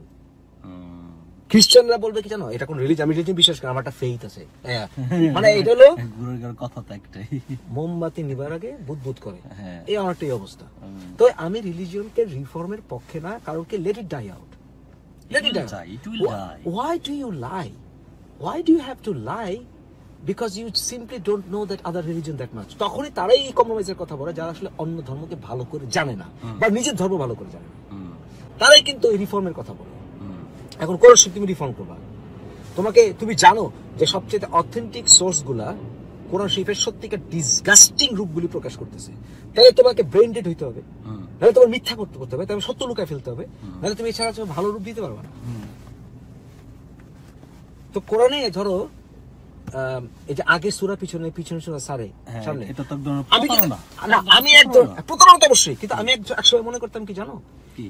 Speaker 1: খ্রিস্টানরা বলবে কি জানো, এটা কোন রিলিজিয়ন, আমি রিলিজিয়ন বিশ্বাস করি, আমার একটা ফেইথ আছে। মানে এটা হলো
Speaker 2: কথা তো একটাই,
Speaker 1: মোমবাতি নিবার আগে বুদবুদ করে, এই আমারটাই অবস্থা। তো আমি রিলিজিয়নকে রিফর্মের পক্ষে না, কারণ কি let it die out, let it die. Why do you lie? Why do you have to lie? Because you simply don't know that other religion that much. তখনই তারাই এই কম্প্রোমাইজের কথা বলে যারা আসলে অন্য ধর্মকে ভালো করে জানে না বা নিজের ধর্ম ভালো করে জানে না। তারাই কিন্তু এই রিফর্মের কথা বলে। এখন কোরআন শরীফ তুমি রিফর্ম করবা, তুমি জানো যে সবচেয়ে অথেন্টিক সোর্স গুলা কোরআন শরীফের সত্যিকার ডিসগাস্টিং রূপগুলি প্রকাশ করতেছে। তাহলে তোমাকে ব্রেন ডেড হইতে হবে, নাহলে তোমার মিথ্যা করতে হবে, তবে সত্য লুকায় ফেলতে হবে, নাহলে তুমি এছাড়া ভালো রূপ দিতে পারবে না। তো কোরআনে ধরো এই যে আগে সূরা পিছনে সূরা সারে সামনে,
Speaker 2: এটা তো একদম
Speaker 1: আমি একদম প্রতারণা তো অবশ্যই, কিন্তু আমি একসময় মনে করতাম কি জানো,
Speaker 2: কি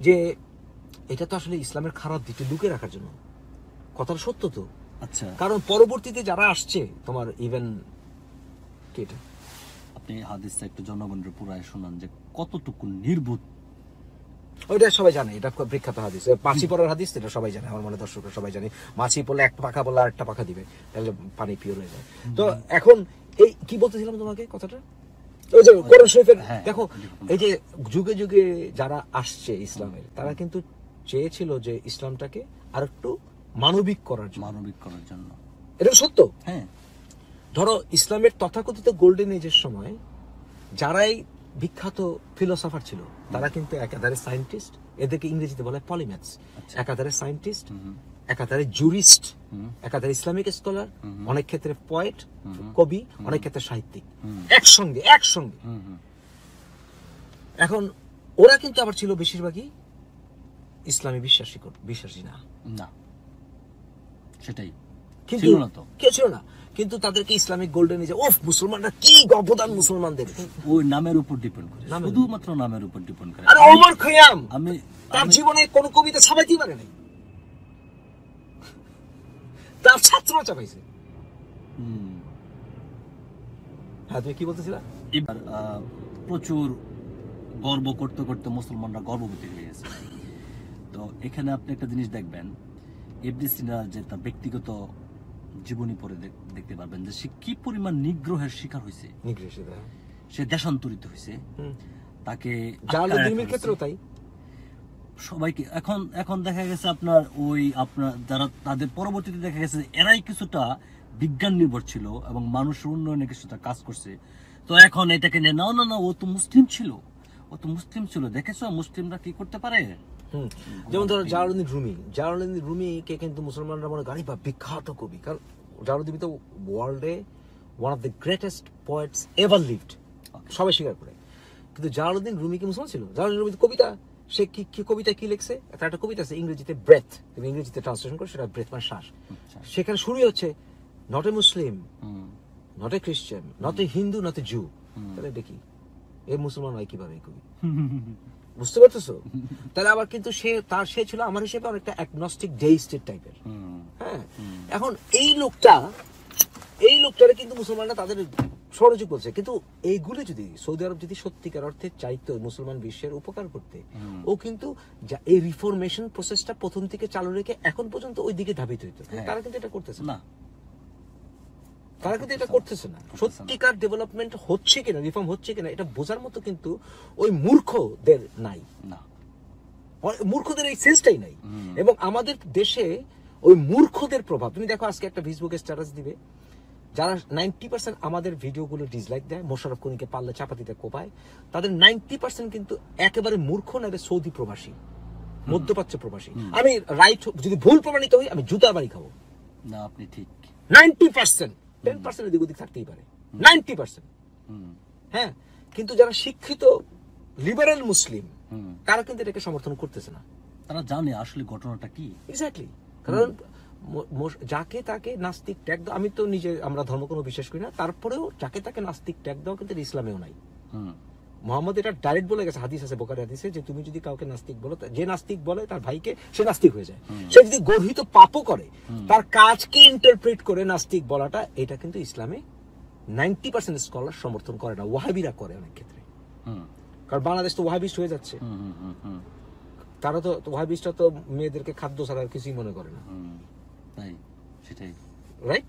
Speaker 1: যে এটা তো আসলে ইসলামের খারাপ দিকটা লুকিয়ে রাখার জন্য। কথাটা সত্য তো।
Speaker 2: আচ্ছা,
Speaker 1: কারণ পরবর্তীতে যারা আসছে তোমার ইভেন কি এটা,
Speaker 2: আপনি হাদিসটা একটু জনগণের পুরায় শোনান যে কতটুকু নির্বোধ।
Speaker 1: ওইটা সবাই জানে, এটা খুব বিখ্যাত হাদিস, মাছি পড়ার হাদিস, এটা সবাই জানে, আমার মনে দর্শকরা সবাই জানে, মাছি পড়লে একটা পাখা বললে আরেকটা পাখা দিবে, তাহলে পানি পিওর হয়ে যায়। তো এখন এই কি বলতেছিলাম তোমাকে কথাটা, ওই যে কোরআন শরীফের দেখো, এই যে যুগে যুগে যারা আসছে ইসলামের, তারা কিন্তু চেয়েছিল যে ইসলামটাকে আরেকটু মানবিক করার জন্য। এটা সত্য।
Speaker 2: হ্যাঁ,
Speaker 1: ধরো ইসলামের তথাকথিত গোল্ডেন এজের সময় যারাই বিখ্যাত ফিলোসফার ছিল, তারা কিন্তু একাধারে সায়েন্টিস্ট, এদেরকে ইংরেজিতে বলে পলিম্যাথস, একাধারে সায়েন্টিস্ট, একাধারে জুরিস্ট, একাধারে ইসলামিক স্কলার, অনেক ক্ষেত্রে পয়েট, কবি, অনেক ক্ষেত্রে সাহিত্যিক, একসঙ্গে। এখন ওরা কিন্তু আবার ছিল বেশিরভাগই ইসলামী বিশ্বাসী না,
Speaker 2: সেটাই
Speaker 1: কিন্তু কেউ ছিল না, কিন্তু তাদেরকে ইসলামিক গোল্ডেন এজে মুসলমানরা কি অবদান মুসলমানদের
Speaker 2: ওই নামের উপর ডিপেন্ড করে, শুধুমাত্র নামের উপর ডিপেন্ড করে।
Speaker 1: আর ওমর খৈয়াম
Speaker 2: আমি
Speaker 1: তার জীবনে কোন কবিতা ছাপাইতেই পারে নাই, তার ছাত্র চাপাইছে। হ্যাঁ, তুমি কি বলতেছিলা?
Speaker 2: এবার প্রচুর গর্ব করতে করতে মুসলমানরা গর্ভবতী হয়ে গেছে। তো এখানে আপনি একটা জিনিস দেখবেন, ইবনে সিনা যে তার ব্যক্তিগত জীবনী পড়ে দেখতে পারবেন যে সে কি পরিমাণ নিগ্রহের শিকার হয়েছে, সে দেশান্তরিত হয়েছে, তাকে
Speaker 1: জালালউদ্দিনের ক্ষেত্রেও তাই।
Speaker 2: সবাইকে এখন দেখা গেছে আপনার যারা তাদের পরবর্তীতে দেখা গেছে এরাই কিছুটা বিজ্ঞান নির্ভর ছিল এবং মানুষের উন্নয়নে কিছুটা কাজ করছে। তো এখন এটাকে নিয়ে না ও তো মুসলিম ছিল, দেখেছো মুসলিমরা কি করতে পারে।
Speaker 1: যেমন ধরো জালালউদ্দিন রুমিকে কিন্তু মুসলমানরা মনে করেন বিখ্যাত কবি, কারণ জালালউদ্দিন তো ওয়ার্ল্ডে one of the greatest poets ever lived, সবাই স্বীকার করে। কিন্তু জালালউদ্দিন রুমি কি মুসলমান ছিল? জালালউদ্দিন রুমি কবিতা, সে কি কবিতা কি লিখছে, তার একটা কবিতা আছে ইংরেজিতে ব্রেথ, তুমি ইংরেজিতে ট্রান্সলেশন করো, সেটা ব্রেথ মানে শ্বাস। সেখানে শুরুই হচ্ছে not a Muslim, not a Christian, not a Hindu, not a Jew. তাহলে দেখি এ মুসলমান হয় কিভাবে এই কবি? বুঝতে পারতেছো? তাহলে আবার কিন্তু সে ছিল আমার হিসেবে অনেকটা অ্যাগনস্টিক ডেইস্টেড টাইপের। হ্যাঁ, এখন এই লোকটারে কিন্তু মুসলমানরা তাদের সহযোগ করছে, কিন্তু এইগুলি যদি সৌদি আরব যদি সত্যিকার অর্থে চাইতো মুসলমান বিশ্বের উপকার করতে, ও কিন্তু এই রিফরমেশন প্রসেসটা প্রথম থেকে চালু রেখে এখন পর্যন্ত ওই দিকে ধাবিত হইতো। তারা কিন্তু এটা করতেছে না, সত্যিকার ডেভেলপমেন্ট হচ্ছে কিনা, রিফর্ম হচ্ছে কিনা এটা বোঝার মতো কিন্তু ওই মূর্খদের নাই, মূর্খদের এই সেন্সটাই নাই। এবং আমাদের দেশে ওই মূর্খদের প্রভাব তুমি দেখো, আজকে একটা ফেসবুকে স্ট্যাটাস দিবে, যারা 90% আমাদের ভিডিওগুলো ডিসলাইক দেয়, মোশাররফ করিমকে পারলে চাপাতিতে কোপায়, তাদের 90% কিন্তু একেবারে মূর্খ না, সৌদি প্রবাসী, মধ্যপ্রাচ্য প্রবাসী। আমি রাইট যদি ভুল প্রমাণিত হই, আমি জুতার বাড়ি খাবো
Speaker 2: না। আপনি ঠিক
Speaker 1: 90%, 10% এদিক ওদিক থাকতেই পারে, 90%। হ্যাঁ, কিন্তু যারা শিক্ষিত লিবারেল মুসলিম, তারা কিন্তু এটাকে সমর্থন করতেছে না।
Speaker 2: তারা জানে আসলে ঘটনাটা কি।
Speaker 1: এক্স্যাক্টলি, কারণ যাকে তাকে নাস্তিক ট্যাগ দাও, আমি তো নিজে আমরা ধর্ম কোনো বিশ্বাস করি না, তারপরেও যাকে তাকে নাস্তিক ট্যাগ দাও কিন্তু ইসলামেও নাই। মোহাম্মদ এটা ডাইরেক্ট বলে গেছে, হাদিস আছে বুখারী হাদিসে, যে তুমি যদি কাউকে নাস্তিক বলো, যে নাস্তিক বলে তার ভাইকে, সে নাস্তিক হয়ে যায়। সে যদি গর্হিত পাপও করে, তার কাজকে ইন্টারপ্রেট করে নাস্তিক বলাটা, এটা কিন্তু ইসলামে 90% স্কলার সমর্থন করে না, ওয়াহাবিরা করে অনেক ক্ষেত্রে। কারণ বাংলাদেশ তো ওয়াহাবিস্ট হয়ে যাচ্ছে, তারা তো ওয়াহাবিস্টরা তো মেয়েদেরকে খাদ্য ছাড়া আর কিছুই মনে করে না,
Speaker 2: সেটাই
Speaker 1: রাইট?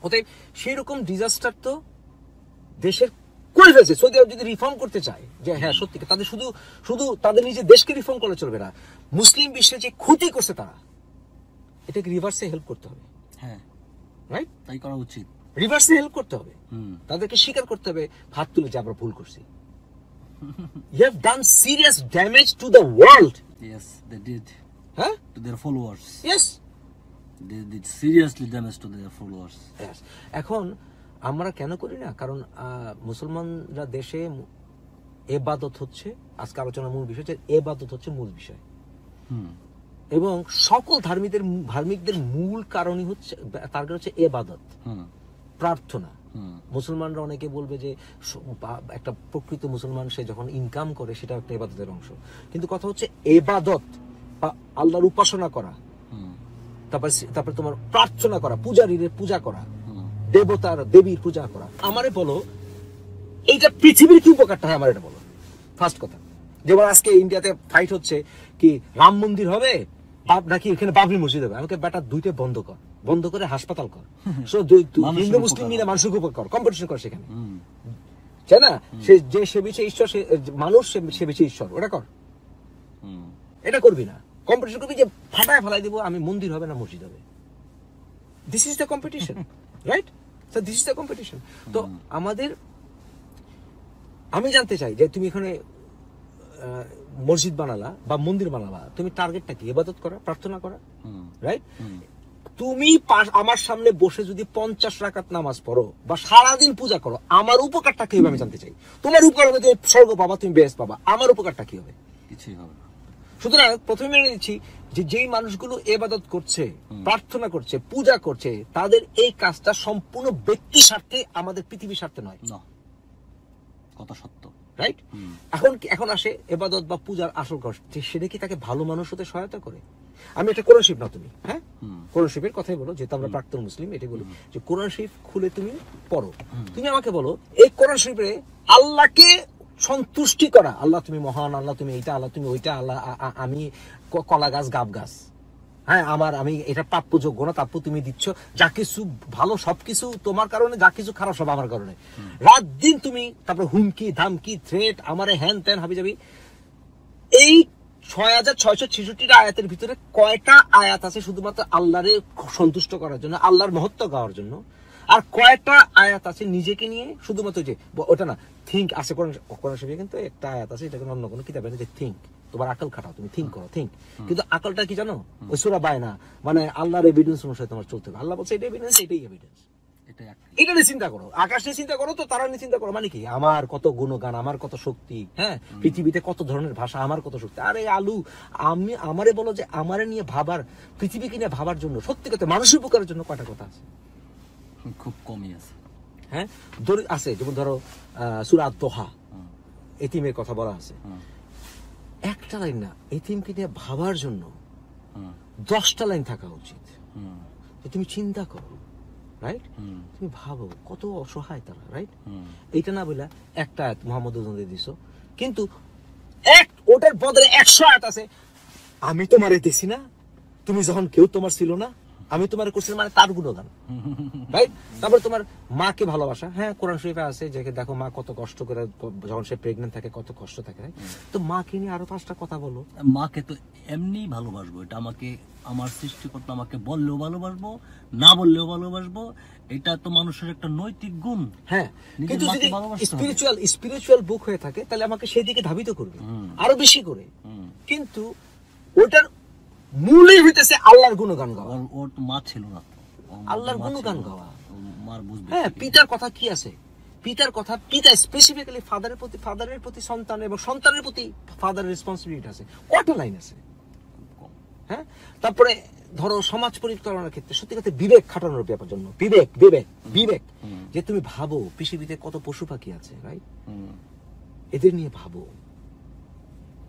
Speaker 1: অতএব সেই রকম ডিজাস্টার তো দেশের করে ফেলছে। সৌদি আরব যদি রিফর্ম করতে চায়, যে হ্যাঁ সত্যি তাদের শুধু তাদের নিজের দেশকে রিফর্ম করলে চলবে না, মুসলিম বিশ্বে যে ক্ষতি করছে তারা, এটাকে রিভার্সে হেল্প করতে হবে।
Speaker 2: হ্যাঁ,
Speaker 1: রাইট,
Speaker 2: তাই করা উচিত।
Speaker 1: রিভার্সে হেল্প করতে হবে, তাদেরকে স্বীকার করতে হবে, হাত তুলে যে আমরা ভুল করছি। You have done serious damage to the world.
Speaker 2: Yes, they did
Speaker 1: হ্যাঁ
Speaker 2: to their followers.
Speaker 1: Yes
Speaker 2: They did seriously damage to their followers.
Speaker 1: Yes. এখন আমরা কেন করি না, কারণ মুসলমানরা দেশে এবাদত হচ্ছে, আজকে আলোচনার মূল বিষয় হচ্ছে এবাদত হচ্ছে মূল বিষয়, এবং সকল ধার্মিকদের মূল কারণই হচ্ছে টার্গেট হচ্ছে এবাদত, প্রার্থনা। মুসলমানরা অনেকে বলবে যে একটা প্রকৃত মুসলমান সে যখন ইনকাম করে সেটা একটা এবাদতের অংশ, কিন্তু কথা হচ্ছে এবাদত বা আল্লাহর উপাসনা করা, তারপরে তোমার প্রার্থনা করা, পূজারীদের পূজা করা, দেবতার দেবীর পূজা করা। আমারে বলো এইটা পৃথিবীর কি উপকারটা হয়, আমার এটা বলো ফার্স্ট কথা। যেমন আজকে ইন্ডিয়াতে ফাইট হচ্ছে কি রাম মন্দির হবে নাকি এখানে বাবরি মসজিদ হবে, আমাকে বেটা দুইটা বন্ধ করে হাসপাতাল কর, হিন্দু মুসলিম মিলে মানুষের উপকার কর, কম্পিটিশন কর সেখানে, তাই না? সে বেছে ঈশ্বর, মানুষ সে বেছে ঈশ্বর, ওটা কর। এটা করবি না, কম্পিটিশন করবি যে ফাটায় ফেলাই দিব আমি, মন্দির হবে না মসজিদ হবে। This is the competition, right? So this is the competition. তো আমি জানতে চাই যে তুমি এখানে মসজিদ বানালা বা মন্দির বানালা, তুমি টার্গেটটা কি? ইবাদত করা, প্রার্থনা করা, রাইট? তুমি আমার সামনে বসে যদি 50 রাকাত নামাজ পড়ো বা সারাদিন পূজা করো, আমার উপকারটা কি হবে আমি জানতে চাই। তোমার উপকার হবে তুমি স্বর্গ পাবা, তুমি বেহেশত পাবা, আমার উপকারটা কি হবে?
Speaker 2: কিছুই হবে না।
Speaker 1: সুতরাং প্রথমে মেনে নিচ্ছি যে যেই মানুষগুলো ইবাদত করছে, প্রার্থনা করছে, পূজা করছে, তাদের এই কাজটা সম্পূর্ণ ব্যক্তি স্বার্থে, আমাদের পৃথিবীর স্বার্থে নয়।
Speaker 2: কথা সত্য,
Speaker 1: রাইট? এখন আসে ইবাদত বা পূজার আসল কাজ, সেটা কি তাকে ভালো মানুষ হতে সহায়তা করে? আমি একটা কোরআন শরীফ না, তুমি হ্যাঁ কোরআন শরীফের কথাই বলো, যেহেতু আমরা প্রাক্তন মুসলিম, এটাই বলো যে কোরআন শরীফ খুলে তুমি পড়ো, তুমি আমাকে বলো এই কোরআন শরীফে আল্লাহকে সন্তুষ্টি করা, আল্লাহ তুমি মহান, আল্লাহ তুমি এইটা, আল্লাহ তুমি ওইটা, আল্লাহ আমি কলা গাছ গাব গাছ, হ্যাঁ আমি এটা প্রাপ্যযোগ্য না, তারপর তুমি দিচ্ছ যা কিছু ভালো সবকিছু তোমার কারণে, যা কিছু খারাপ সব আমার কারণে, রাত দিন তুমি তারপর হুমকি ধামকি থ্রেট, আমারে হ্যান ত্যান হাবি যাবি। এই 6666 আয়াতের ভিতরে কয়টা আয়াত আছে শুধুমাত্র আল্লাহরে সন্তুষ্ট করার জন্য, আল্লাহর মহত্ব গাওয়ার জন্য, আর কয়টা আয়াত আছে নিজেকে নিয়ে শুধুমাত্র, যে ওটা না থিঙ্ক আছে কোরআন শরীফে, কিন্তু একটা আয়াত আছে, এটা অন্য কোনো কিতাবে নেই যে থিঙ্ক, তোমার আকল খাটাও, তুমি থিঙ্ক করো, থিঙ্ক। কিন্তু আকলটা কি জানো? ওই সূরা বায়না, মানে আল্লাহর এভিডেন্স অনুসারে তোমার চলতে হবে। আল্লাহ বলছে এটা এভিডেন্স, এটাই এভিডেন্স, এটা নিয়ে চিন্তা করো, আকাশ নিয়ে চিন্তা করো, তো তারা নিয়ে চিন্তা করো, মানে কি আমার কত গুণগান, আমার কত শক্তি, হ্যাঁ পৃথিবীতে কত ধরনের ভাষা, আমার কত শক্তি। আরে আলু, আমারে বলো যে আমারে নিয়ে ভাবার, পৃথিবীকে নিয়ে ভাবার জন্য, সত্যি কথা মানুষের উপকারের জন্য কয়টা কথা আছে?
Speaker 2: খুব কমই আছে।
Speaker 1: হ্যাঁ আছে, যেমন ধরো সূরা দোহা, এতিমের কথা বলা আছে, একটা লাইন না, এতিমকে নিয়ে ভাবার জন্য 10টা লাইন থাকা উচিত। তুমি চিন্তা করো, রাইট? তুমি ভাবো কত অসহায় তারা, রাইট? এইটা না বলে একটা আয়াত মুহাম্মদ দিছো, কিন্তু ওটার বদলে 100 আয়াত আছে, আমি তোমারে দিছি না, তুমি যখন কেউ তোমার ছিল না, আমি তোমার করছি, মানে তার গুণগান, রাইট? তারপরে তোমার মাকে ভালোবাসা, হ্যাঁ কোরআন শরীফে আছে যে দেখো মা কত কষ্ট করে যখন সে প্রেগনেন্ট থাকে কত কষ্ট থাকে, তো মাকে নিয়ে আরো 5টা কথা বলো।
Speaker 2: মাকে তো এমনি ভালোবাসবো, এটা আমাকে আমার সৃষ্টিকর্তা আমাকে বললেও ভালোবাসবো, না বললেও ভালোবাসবো, এটা তো মানুষের একটা নৈতিক গুণ।
Speaker 1: হ্যাঁ, কিন্তু যদি স্পিরিচুয়াল বুক হয়ে থাকে তাহলে আমাকে সেই দিকে ধাবিত করবে আরো বেশি করে, কিন্তু ওটার মূলই হইতেছে আল্লাহর গুণগান গাওয়া।
Speaker 2: ওর তো মা ছিল না,
Speaker 1: আল্লাহর গুণগান গাওয়া।
Speaker 2: মার বুঝবে,
Speaker 1: হ্যাঁ পিতার কথা কি আছে, পিতার কথা, পিতা স্পেসিফিক্যালি ফাদারের প্রতি সন্তান, এবং সন্তানের প্রতি ফাদারের রেসপন্সিবিলিটি আছে, কয়টা লাইন আছে? হ্যাঁ, তারপরে ধরো সমাজ পরিচালনার ক্ষেত্রে সত্যি কথা বিবেক খাটানোর ব্যাপার জন্য, বিবেক যে তুমি ভাবো পৃথিবীতে কত পশু পাখি আছে, রাইট? এদের নিয়ে ভাবো,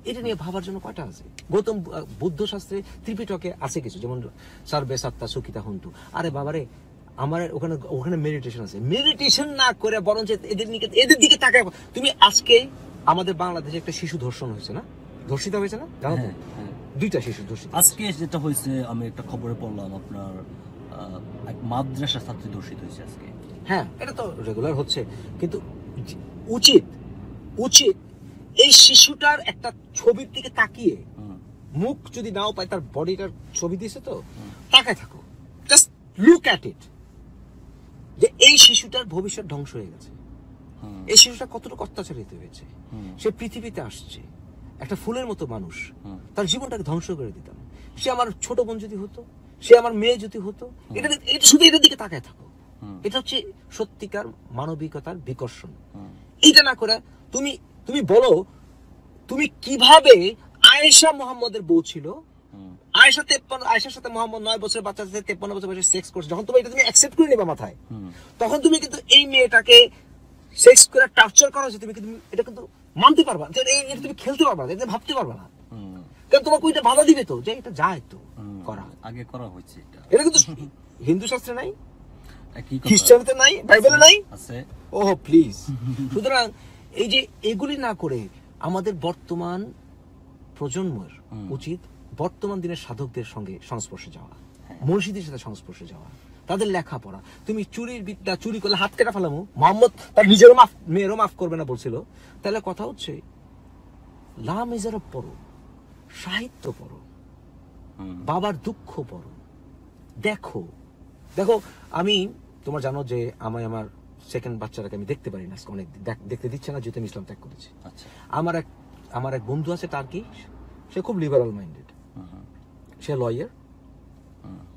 Speaker 1: এটা নিয়ে ভাবার জন্য কয়টা আছে? গৌতম বুদ্ধ শাস্ত্রে ত্রিপিটকে আছে কিছু, যেমন সার্বে সাত্তা সুখিতা হন্তু। আরে বাবারে, আমার ওখানে মেডিটেশন আছে, মেডিটেশন না করে বরঞ্চ এদের দিকে তাকায়। তুমি আজকে আমাদের বাংলাদেশে একটা শিশু ধর্ষণ হয়েছে না, ধর্ষিত হয়েছে না, জানো তো? 2টা শিশু ধর্ষিত।
Speaker 2: আজকে যেটা হয়েছে আমি একটা খবরে পড়লাম, আপনার এক মাদ্রাসা ছাত্রী ধর্ষিত হয়েছে আজকে।
Speaker 1: হ্যাঁ, এটা তো রেগুলার হচ্ছে, কিন্তু উচিত এই শিশুটার একটা ছবির দিকে তাকিয়ে, মুখ যদি নাও পায়, তার বডিটার ছবি দিয়েছে তো, তাকায় থাকো, জাস্ট লুক অ্যাট ইট, যে এই শিশুটার ভবিষ্যৎ ধ্বংস হয়ে গেছে, এই শিশুটা কতটুকু অত্যাচারিত হয়েছে, সে পৃথিবীতে আসছে, একটা ফুলের মতো মানুষ,
Speaker 2: হুম।
Speaker 1: তার জীবনটাকে ধ্বংস করে দিতাম। সে আমার ছোট বোন যদি হতো, সে আমার মেয়ে যদি হতো, এটা শুধু এটার দিকে তাকায় থাকো। এটা হচ্ছে সত্যিকার মানবিকতার বিকর্ষণ। এটা না করে তুমি বলো তুমি কিভাবে আয়েশা মোহাম্মদের বউ ছিল, আয়েশার সাথে মোহাম্মদ 9 বছরের বাচ্চা সাথে 53 বছর বয়সে সেক্স করছে, যখন তুমি এটা তুমি অ্যাকসেপ্ট করে নেবা মাথায়, তখন তুমি কিন্তু এই মেয়েটাকে সেক্স করে টর্চার করা হচ্ছে, তুমি কিন্তু এটা কিন্তু মানতে পারবা না, এটা তুমি খেলতে পারবা না, এটা ভাবতে পারবা না, কারণ তোমাকে ওইটা বাধা দিবে তো যে এটা যায় তো করা,
Speaker 2: আগে করা হচ্ছে
Speaker 1: এটা কিন্তু হিন্দু শাস্ত্রে নাই, খ্রিস্টানতে নাই, বাইবেলে নাই
Speaker 2: আছে।
Speaker 1: ও প্লিজ। সুতরাং এই যে এগুলি না করে আমাদের বর্তমান প্রজন্মের উচিত বর্তমান দিনের সাধকদের সঙ্গে সংস্পর্শে যাওয়া, মুর্শিদের সাথে সংস্পর্শে যাওয়া, তাদের লেখাপড়া। তুমি চুরির বিদ্যা চুরি করলে হাত কেটে ফেলামো, মোহাম্মদ তার নিজেরও মেয়েরও মাফ করবে না বলছিল, তাহলে কথা হচ্ছে লা মিজারা পড়ো, সাহিত্য পড়ো, বাবার দুঃখ পড়ো, দেখো। আমি তোমার জানো যে আমার সেকেন্ড বাচ্চাটাকে আমি দেখতে পারি না, অনেক দেখতে দিচ্ছে না, যেহেতু আমি ইসলাম ত্যাগ করেছি। আমার এক বন্ধু আছে টার্কি, সে খুব লিবারাল মাইন্ডেড, সে লয়ার,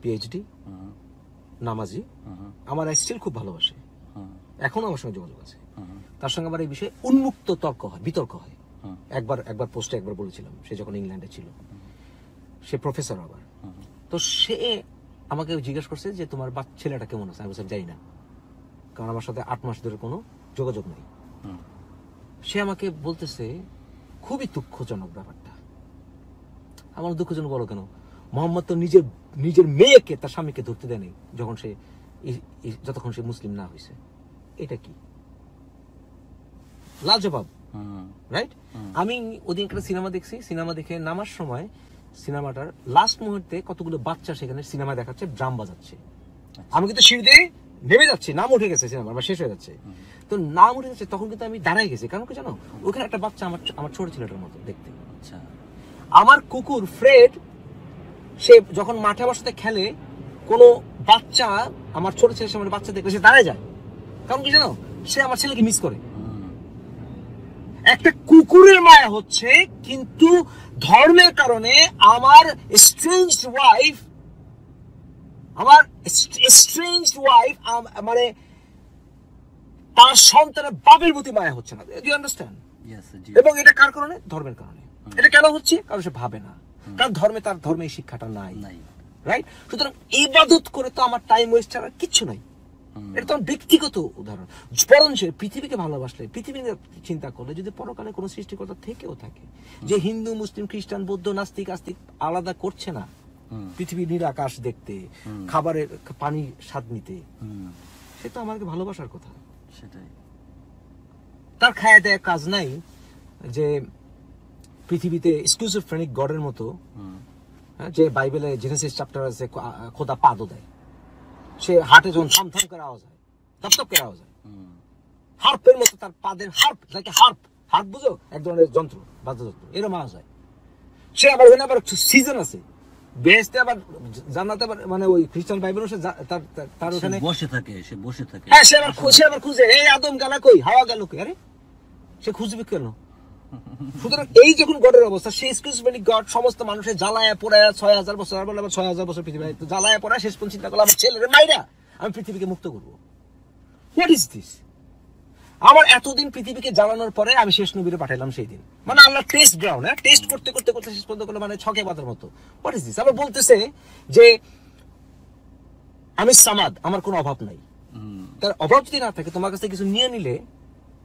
Speaker 1: পিএইচডি, নামাজি, আমার স্টিল খুব ভালোবাসে, এখনো আমার সঙ্গে যোগাযোগ আছে। তার সঙ্গে আমার এই বিষয়ে উন্মুক্ত বিতর্ক হয়। একবার পোস্টে একবার বলেছিলাম, সে যখন ইংল্যান্ডে ছিল, সে প্রফেসর আবার, তো সে আমাকে জিজ্ঞেস করছে যে তোমার ছেলেটা কেমন আছে। আমি বললাম যাই না, কারণ আমার সাথে 8 মাস ধরে কোনো যোগাযোগ নেই। সে আমাকে বলতেছে খুবই দুঃখজনক ব্যাপারটা। আমার দুঃখজনক বলো কেন? মোহাম্মদ তো নিজের মেয়েকে তার স্বামীকে ধরতে দেয়নি যতক্ষণ সে মুসলিম না হয়েছে। এটা কি লাজবাব, রাইট? আমি ওদিন একটা সিনেমা দেখছি, সিনেমা দেখে নামার সময় সিনেমাটার লাস্ট মুহূর্তে কতগুলো বাচ্চা সেখানে সিনেমা দেখাচ্ছে, ড্রাম বাজাচ্ছে। আমি কিন্তু সিঁড়ি দিয়ে নেমে যাচ্ছি, নাম উঠে গেছে, সিনেমা শেষ হয়ে যাচ্ছে, তো নাম উঠে যাচ্ছে, তখন কিন্তু আমি দাঁড়াই গেছি। কারণ কি জানো, ওখানে একটা বাচ্চা আমার ছোট ছেলেটার মতো দেখতে। আমার কুকুর ফ্রেড, সে যখন মাঠে আমার সাথে খেলে, কোনো বাচ্চা আমার ছোট ছেলের সামনে বাচ্চা দেখলে সে দাঁড়ায় যায়। কারণ কি জানো, সে আমার ছেলেকে মিস করে। একটা কুকুরের মায়া হচ্ছে, কিন্তু ধর্মের কারণে আমার স্ট্রেঞ্জ ওয়াইফ মানে তার সন্তানের বাপের প্রতি মায়া হচ্ছে না। Do you understand? এবং এটা কার কারণে? ধর্মের কারণে। এটা কেন হচ্ছে? কারণ সে ভাবে না, কারণ তার ধর্মে এই শিক্ষাটা নাই, রাইট? সুতরাং ইবাদত করে তো আমার টাইম ওয়েস্ট ছাড়া কিচ্ছু নাই। এটা তো ব্যক্তিগত উদাহরণ। বরঞ্চ পৃথিবীকে ভালোবাসলে, পৃথিবী চিন্তা করলে, যদি পরকালে কোনো সৃষ্টিকর্তা থেকেও থাকে, যে হিন্দু, মুসলিম, খ্রিস্টান, বৌদ্ধ, নাস্তিক, আস্তিক আলাদা করছে না, পৃথিবীর নীল আকাশ দেখতে, খাবারের পানি স্বাদ নিতে, সে তো আমাকে ভালোবাসার কথা। সেটাই তার খায়া দেয়া কাজ নাই যে পৃথিবীতে স্কিজোফ্রেনিক গডের মতো, যে বাইবেলে জেনেসিস চ্যাপ্টার আছে, খোদা পাদও দেয়, সে হাটে যখন থাম করে আওয়াজ হয়, তপ করে আওয়াজ হয়, হার্পের মতো তার পাদের হার্প বুঝো, এক ধরনের যন্ত্র, বাদ্যযন্ত্র, এরকম আওয়াজ হয়। সে আবার সিজন আছে বেহেশতে, আবার জান্নাতে, আবার মানে ওই খ্রিস্টান বাইবেল তার ওখানে
Speaker 2: বসে থাকে।
Speaker 1: হ্যাঁ, সে আবার খুঁজে, এই আদম গেল কই, হাওয়া গেল কই, আরে সে খুঁজবে কেন? সুতরাং এই যখন গডের অবস্থা, সেই স্কিজোফ্রেনিক গড সমস্ত মানুষের জ্বালায়া পোড়ায়া 6000 বছর, আর বলে 6000 বছর পৃথিবী জ্বালায়া পোড়ায়, শেষ পর্যন্ত চিন্তা করলো আমার ছেলের মাইরা আমি পৃথিবীকে মুক্ত করবো। What is this? আমার এতদিন পৃথিবীকে জ্বালানোর পরে আমি শেষ নবীরে পাঠালাম সেই দিন, মানে আল্লাহ টেস্ট গ্রাউন্ড, টেস্ট করতে শেষ পর্যন্ত করলো, মানে ছকে বাঁধার মতো। What is this? আবার বলতেছে যে আমি সামাদ, আমার কোনো অভাব নাই। তার অভাব যদি না থাকে, তোমার কাছে কিছু নিয়ে নিলে,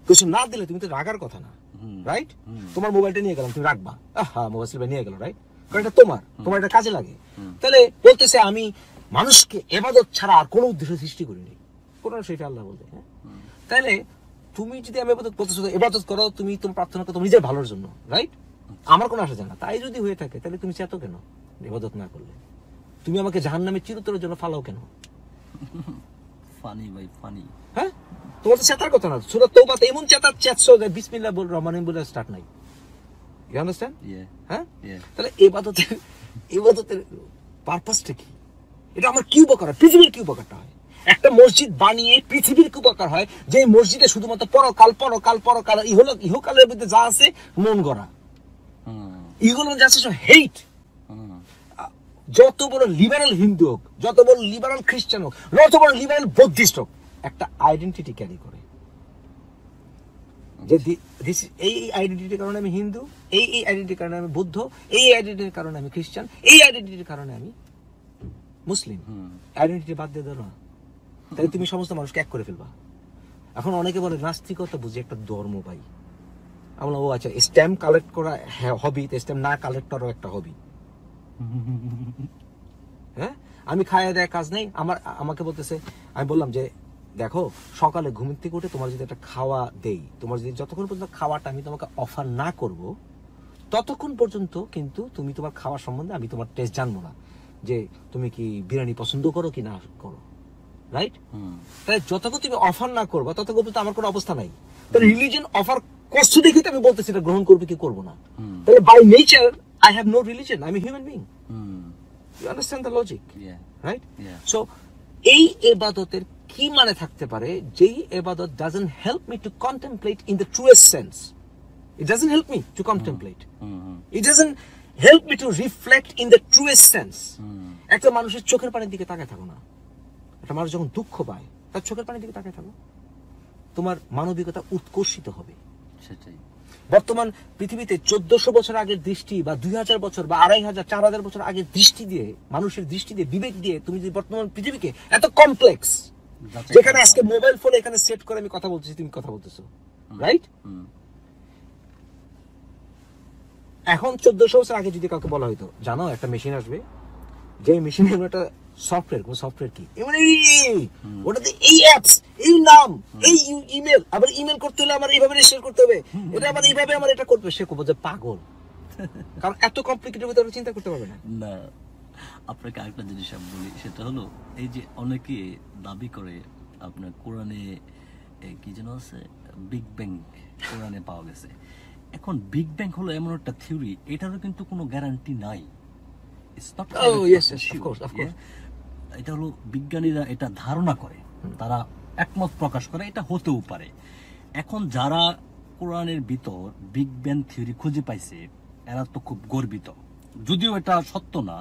Speaker 1: কিছু না দিলে, তুমি তো রাগার কথা না, রাইট? তোমার মোবাইলটা নিয়ে গেলাম, তুমি রাখবা, মোবাইল নিয়ে গেল, রাইট? কারণ এটা তোমার এটা কাজে লাগে। তাহলে বলতেছে আমি মানুষকে ইবাদত ছাড়া আর কোনো উদ্দেশ্য সৃষ্টি করিনি, কোরআন শরীফে আল্লাহ বলতে। তাহলে তুমি যদি আমি ইবাদত করো, তুমি তোমার প্রার্থনা করো নিজের ভালোর জন্য, রাইট? আমার কোনো আসা যায় না। তাই যদি হয়ে থাকে, তাহলে তুমি চেতো কেন ইবাদত না করলে? তুমি আমাকে জাহান্নামে চিরতরের জন্য ফালাও কেন?
Speaker 2: ফানি।
Speaker 1: হ্যাঁ, তোমার তো চেতার কথা না। সূরা তাওবাতে এমন চেতছো যে বিসমিল্লাহ রহমানির রহিম বলে স্টার্ট নাই। You understand? হ্যাঁ, তাহলে ইবাদতের পারপাসটা কি? এটা আমার কি উপকার হয়? পৃথিবীর কি উপকারটা হয়? একটা মসজিদ বানিয়ে পৃথিবীর কি উপকার হয়? যে মসজিদে শুধুমাত্র পরকাল, ইহকালের মধ্যে যা আছে মন গড়া, এগুলো জাস্ট হেট। যত বড় লিবারাল হিন্দু হোক, যত বড় লিবারাল খ্রিস্টান হোক, যত বড় লিবারাল বৌদ্ধিস্ট হোক, একটা আইডেন্টিটি ক্যারি করে যে এই আইডেন্টিটির কারণে আমি হিন্দু, এই আইডেন্টিটির কারণে আমি বৌদ্ধ, এই আইডেন্টিটির কারণে আমি খ্রিস্টান, এই আইডেন্টিটির কারণে আমি মুসলিম। আইডেন্টিটি বাদ দিয়ে দাও না, তাহলে তুমি সমস্ত মানুষকে এক করে ফেলবা। এখন অনেকে বলে নাস্তিকতা বুঝি একটা ধর্ম ভাই। আমি বললাম ও আচ্ছা, স্ট্যাম্প কালেক্ট করা হবি, স্ট্যাম্প না কালেক্ট করাও একটা হবি। হ্যাঁ, আমি খাইয়া দেয় কাজ নেই, আমাকে বলতেছে, আমি বললাম যে দেখো সকালে ঘুম থেকে উঠে তোমার যদি একটা খাওয়া দেই, তোমার যদি যতক্ষণ পর্যন্ত খাওয়াটা আমি তোমাকে অফার না করব, ততক্ষণ পর্যন্ত কিন্তু তুমি তোমার খাওয়া সম্বন্ধে আমি তোমার টেস্ট জানবো না, যে তুমি কি বিরিয়ানি পছন্দ করো কি না করো, রাইট? তাই যতক্ষণ তুমি অফার না করবা ততক্ষণ পর্যন্ত আমার কোনো অবস্থা নাই। তাহলে রিলিজিয়ন অফার করছো দেখে তো আমি বলতেছি এটা গ্রহণ করবে কি করবো না। তাহলে by nature I have no religion. I'm a human being. You understand the logic?
Speaker 2: Yeah.
Speaker 1: Right?
Speaker 2: Yeah.
Speaker 1: So, এই ইবাদতের কি মানে থাকতে পারে যেই ইবাদত doesn't help me to contemplate in the truest sense. It doesn't help me to contemplate. It doesn't help me to reflect in the truest sense. একটা মানুষের চোখের পানির দিকে তাকায় থাকো না। একটা মানুষ যখন দুঃখ পায় তার চোখের পানির দিকে তাকায় থাকো, তোমার মানবিকতা উৎকর্ষিত হবে।
Speaker 2: সেটাই।
Speaker 1: বর্তমান পৃথিবীতে 1400 বছর আগের দৃষ্টি বা 2000 বছর বা 2500 4000 বছর আগের দৃষ্টি দিয়ে, মানুষের দৃষ্টি দিয়ে, বিবেক দিয়ে তুমি যদি বর্তমান পৃথিবীকে এত কমপ্লেক্স, যেখানে আজকে মোবাইল ফোন এখানে সেট করে আমি কথা বলতেছি, তুমি কথা বলতেছো, রাইট? এখন 1400 বছর আগে যদি কাউকে বলা হইতো জানো একটা মেশিন আসবে, যে মেশিনের একটা সফটওয়্যার, কোন সফটওয়্যার কি ওটাতে এই অ্যাপস, এই নাম, এই ইমেল, আবার ইমেল করতে হলে আমার এইভাবে রেজিস্টার করতে হবে, এটা আবার এইভাবে আমার এটা করতে হবে, সে কবে যে পাগল, কারণ এত কমপ্লিকেটেড ভিতরে চিন্তা করতে পারবে না।
Speaker 2: না, আপনাকে আরেকটা জিনিস আমি বলি, সেটা হলো এই যে অনেকে দাবি করে আপনার কোরআনে কি যেন আছে, বিগ ব্যাং কোরআনে পাওয়া গেছে। এখন বিগ ব্যাং হলো এমন একটা থিওরি, এটারও কিন্তু কোনো গ্যারান্টি নাই। এটা হলো বিজ্ঞানীরা এটা ধারণা করে, তারা একমত প্রকাশ করে এটা হতেও পারে। এখন যারা কোরআনের ভিতর বিগ ব্যাং থিওরি খুঁজে পাইছে এরা তো খুব গর্বিত, যদিও এটা সত্য না,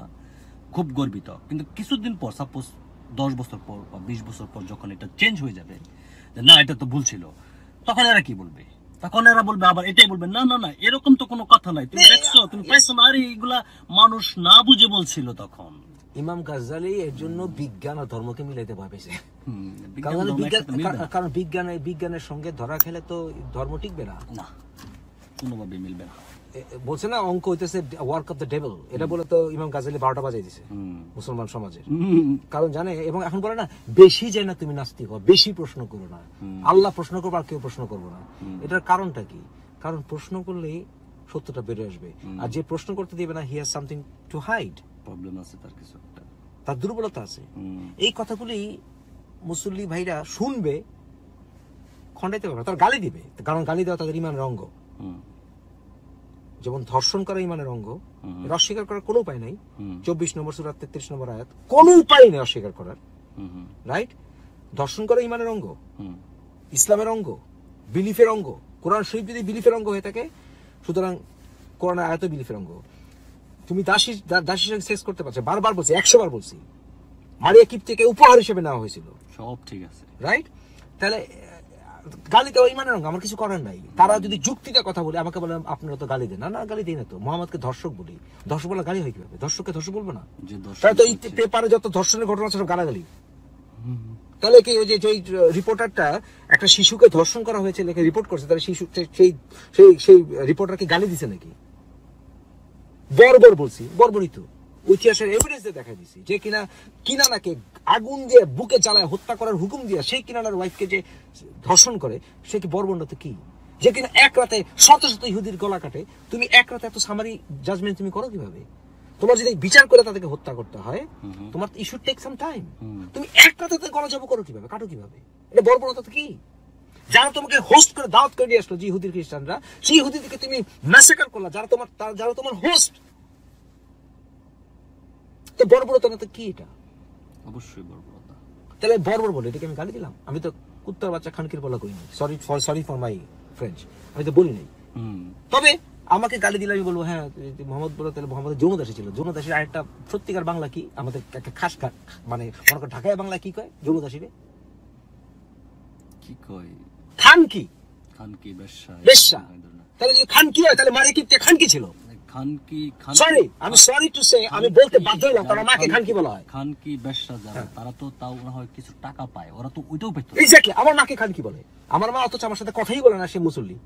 Speaker 2: খুব গর্বিত। কিন্তু কিছুদিন পর, সাপোজ 10 বছর পর বা 20 বছর পর যখন এটা চেঞ্জ হয়ে যাবে, না এটা তো ভুল ছিল, তখন এরা কি বলবে? তখন এরা বলবে, আবার এটাই বলবে, না না না এরকম তো কোনো কথা নাই, তুমি দেখছো, তুমি পাইছো না, আরে এগুলা মানুষ না বুঝে বলছিল তখন।
Speaker 1: ইমাম গাজ্জালি এর জন্য বিজ্ঞান আর ধর্মকে মিলাইতে ভাবেছে, কারণ বিজ্ঞানের সঙ্গে ধরা খেলে তো ধর্ম টিকবে না,
Speaker 2: না কোনোভাবে মিলবে না।
Speaker 1: বলছে না অঙ্ক হইতেছে ওয়ার্ক অফ দ্য ডেভিল, এটা বলে তো ইমাম গাজ্জালি 12টা বাজাই দিছে মুসলমান সমাজের। কারণ জানে, এবং এখন বলে না বেশি যায় না তুমি নাস্তিক হও, বেশি প্রশ্ন করো না, আল্লাহ প্রশ্ন করবো আর কেউ প্রশ্ন করবো না। এটার কারণটা কি? কারণ প্রশ্ন করলেই সত্যটা বেড়ে আসবে, আর যে প্রশ্ন করতে দিবে না, he has something to hide,
Speaker 2: problem আছে তার, কিছু একটা
Speaker 1: তার দুর্বলতা আছে। এই কথাগুলি মুসল্লি ভাইরা শুনবে, খন্ডাইতে পারবে, তার গালি দিবে, কারণ গালি দেওয়া তাদের ইমানের অঙ্গ। যেমন ধর্ষণ করা ইমানের অঙ্গ, এটা অস্বীকার করার কোনো উপায় নাই। 24 নম্বর সূরা 33 নম্বর আয়াত, কোনো উপায় নেই অস্বীকার করার, রাইট? ধর্ষণ করা ইমানের অঙ্গ, ইসলামের অঙ্গ, বিলিফের অঙ্গ। কোরআন শরীফ যদি বিলিফের অঙ্গ হয়ে থাকে, সুতরাং কোরআন আয়াত বিলিফের অঙ্গ। তুমি দাসীর সঙ্গে সেক্স করতে পারছো, বারবার বলছি, 100 বার বলছি, মারিয়া কিপ্তিকে উপহার হিসেবে নেওয়া হয়েছিল,
Speaker 2: সব ঠিক আছে,
Speaker 1: রাইট? তাহলে গালি দেওয়া ইমানের অঙ্গ, আমার কিছু করার নাই। তারা যদি যুক্তিতে কথা বলে, আমাকে বলে আপনারা তো গালি দেন, না গালি দিই না তো, মোহাম্মদকে ধর্ষক বলি, ধর্ষক বলা গালি হয় কিভাবে? ধর্ষককে ধর্ষক বলবো না? তাহলে তো এই পেপারে যত ধর্ষণের ঘটনা আছে সব গালাগালি। তাহলে কি ওই যে রিপোর্টারটা একটা শিশুকে ধর্ষণ করা হয়েছে লেখে রিপোর্ট করছে, তাহলে শিশু সেই রিপোর্টারকে গালি দিছে নাকি? বর্বর বলছি, বর্বরিত ইতিহাসের এভিডেন্স দিয়ে দেখা দিছি, যে কিনানাকে আগুন দিয়ে বুকে জ্বালায় হত্যা করার হুকুম দিয়ে সেই কিনানার ওয়াইফকে যে ধর্ষণ করে, সে কি বর্বরটা তো কি? যে কিনা এক রাতে শত শত ইহুদির গলা কাটে, তুমি এক রাতে এত সামারি জাজমেন্ট তুমি করো কিভাবে? তোমার যদি বিচার করে তাদেরকে হত্যা করতে হয়, তোমার you should take some time. তুমি এক রাতে গলা জব করো কিভাবে, কাটো কিভাবে? এটা বর্বরতা তো কি? যারা তোমাকে হোস্ট করে দাওয়াত করে নিয়ে আসলো, যে ইহুদির খ্রিস্টানরা, সেই ইহুদিদেরকে তুমি ম্যাসাকার করলা, যারা তোমার হোস্ট। তো বর্বরতা না তো কি? এটা
Speaker 2: অবশ্যই বর্বরতা।
Speaker 1: তাহলে বর্বর বলে এটাকে আমি গালি দিলাম? আমি তো কুত্তার বাচ্চা খানকির বলা করিনি, সরি ফর মাই ফ্রেঞ্চ, আমি তো বলি নাই। তবে আমাকে গালি দিলে আমি বলবো হ্যাঁ মোহাম্মদ বলে, তাহলে মোহাম্মদের যৌনদাসী ছিল। যৌনদাসীর আরেকটা সত্যিকার বাংলা কি, আমাদের একটা খাস মানে মনে কর ঢাকায় বাংলা কি কয় যৌনদাসীরে?
Speaker 2: কি কয়?
Speaker 1: খানকি।
Speaker 2: খানকি, বেশ্যা।
Speaker 1: বেশ্যা। তাহলে যদি খানকি হয় তাহলে মারে কি খানকি ছিল?
Speaker 2: খানকি,
Speaker 1: সরি, আমি সরি টু সে, আমি বলতে বাধ্য হলাম, কারণ মাকে খানকি বলা হয়।
Speaker 2: খানকি বেশ্যা যারা, তারা তো তাও ওরা হয় কিছু টাকা পায়, ওরা তো ওইটাও পেত।
Speaker 1: এক্স্যাক্টলি, আমার মাকে খানকি বলে। আমার মা অথচ আমার সাথে কথাই বলে না, সে মুসল্লি।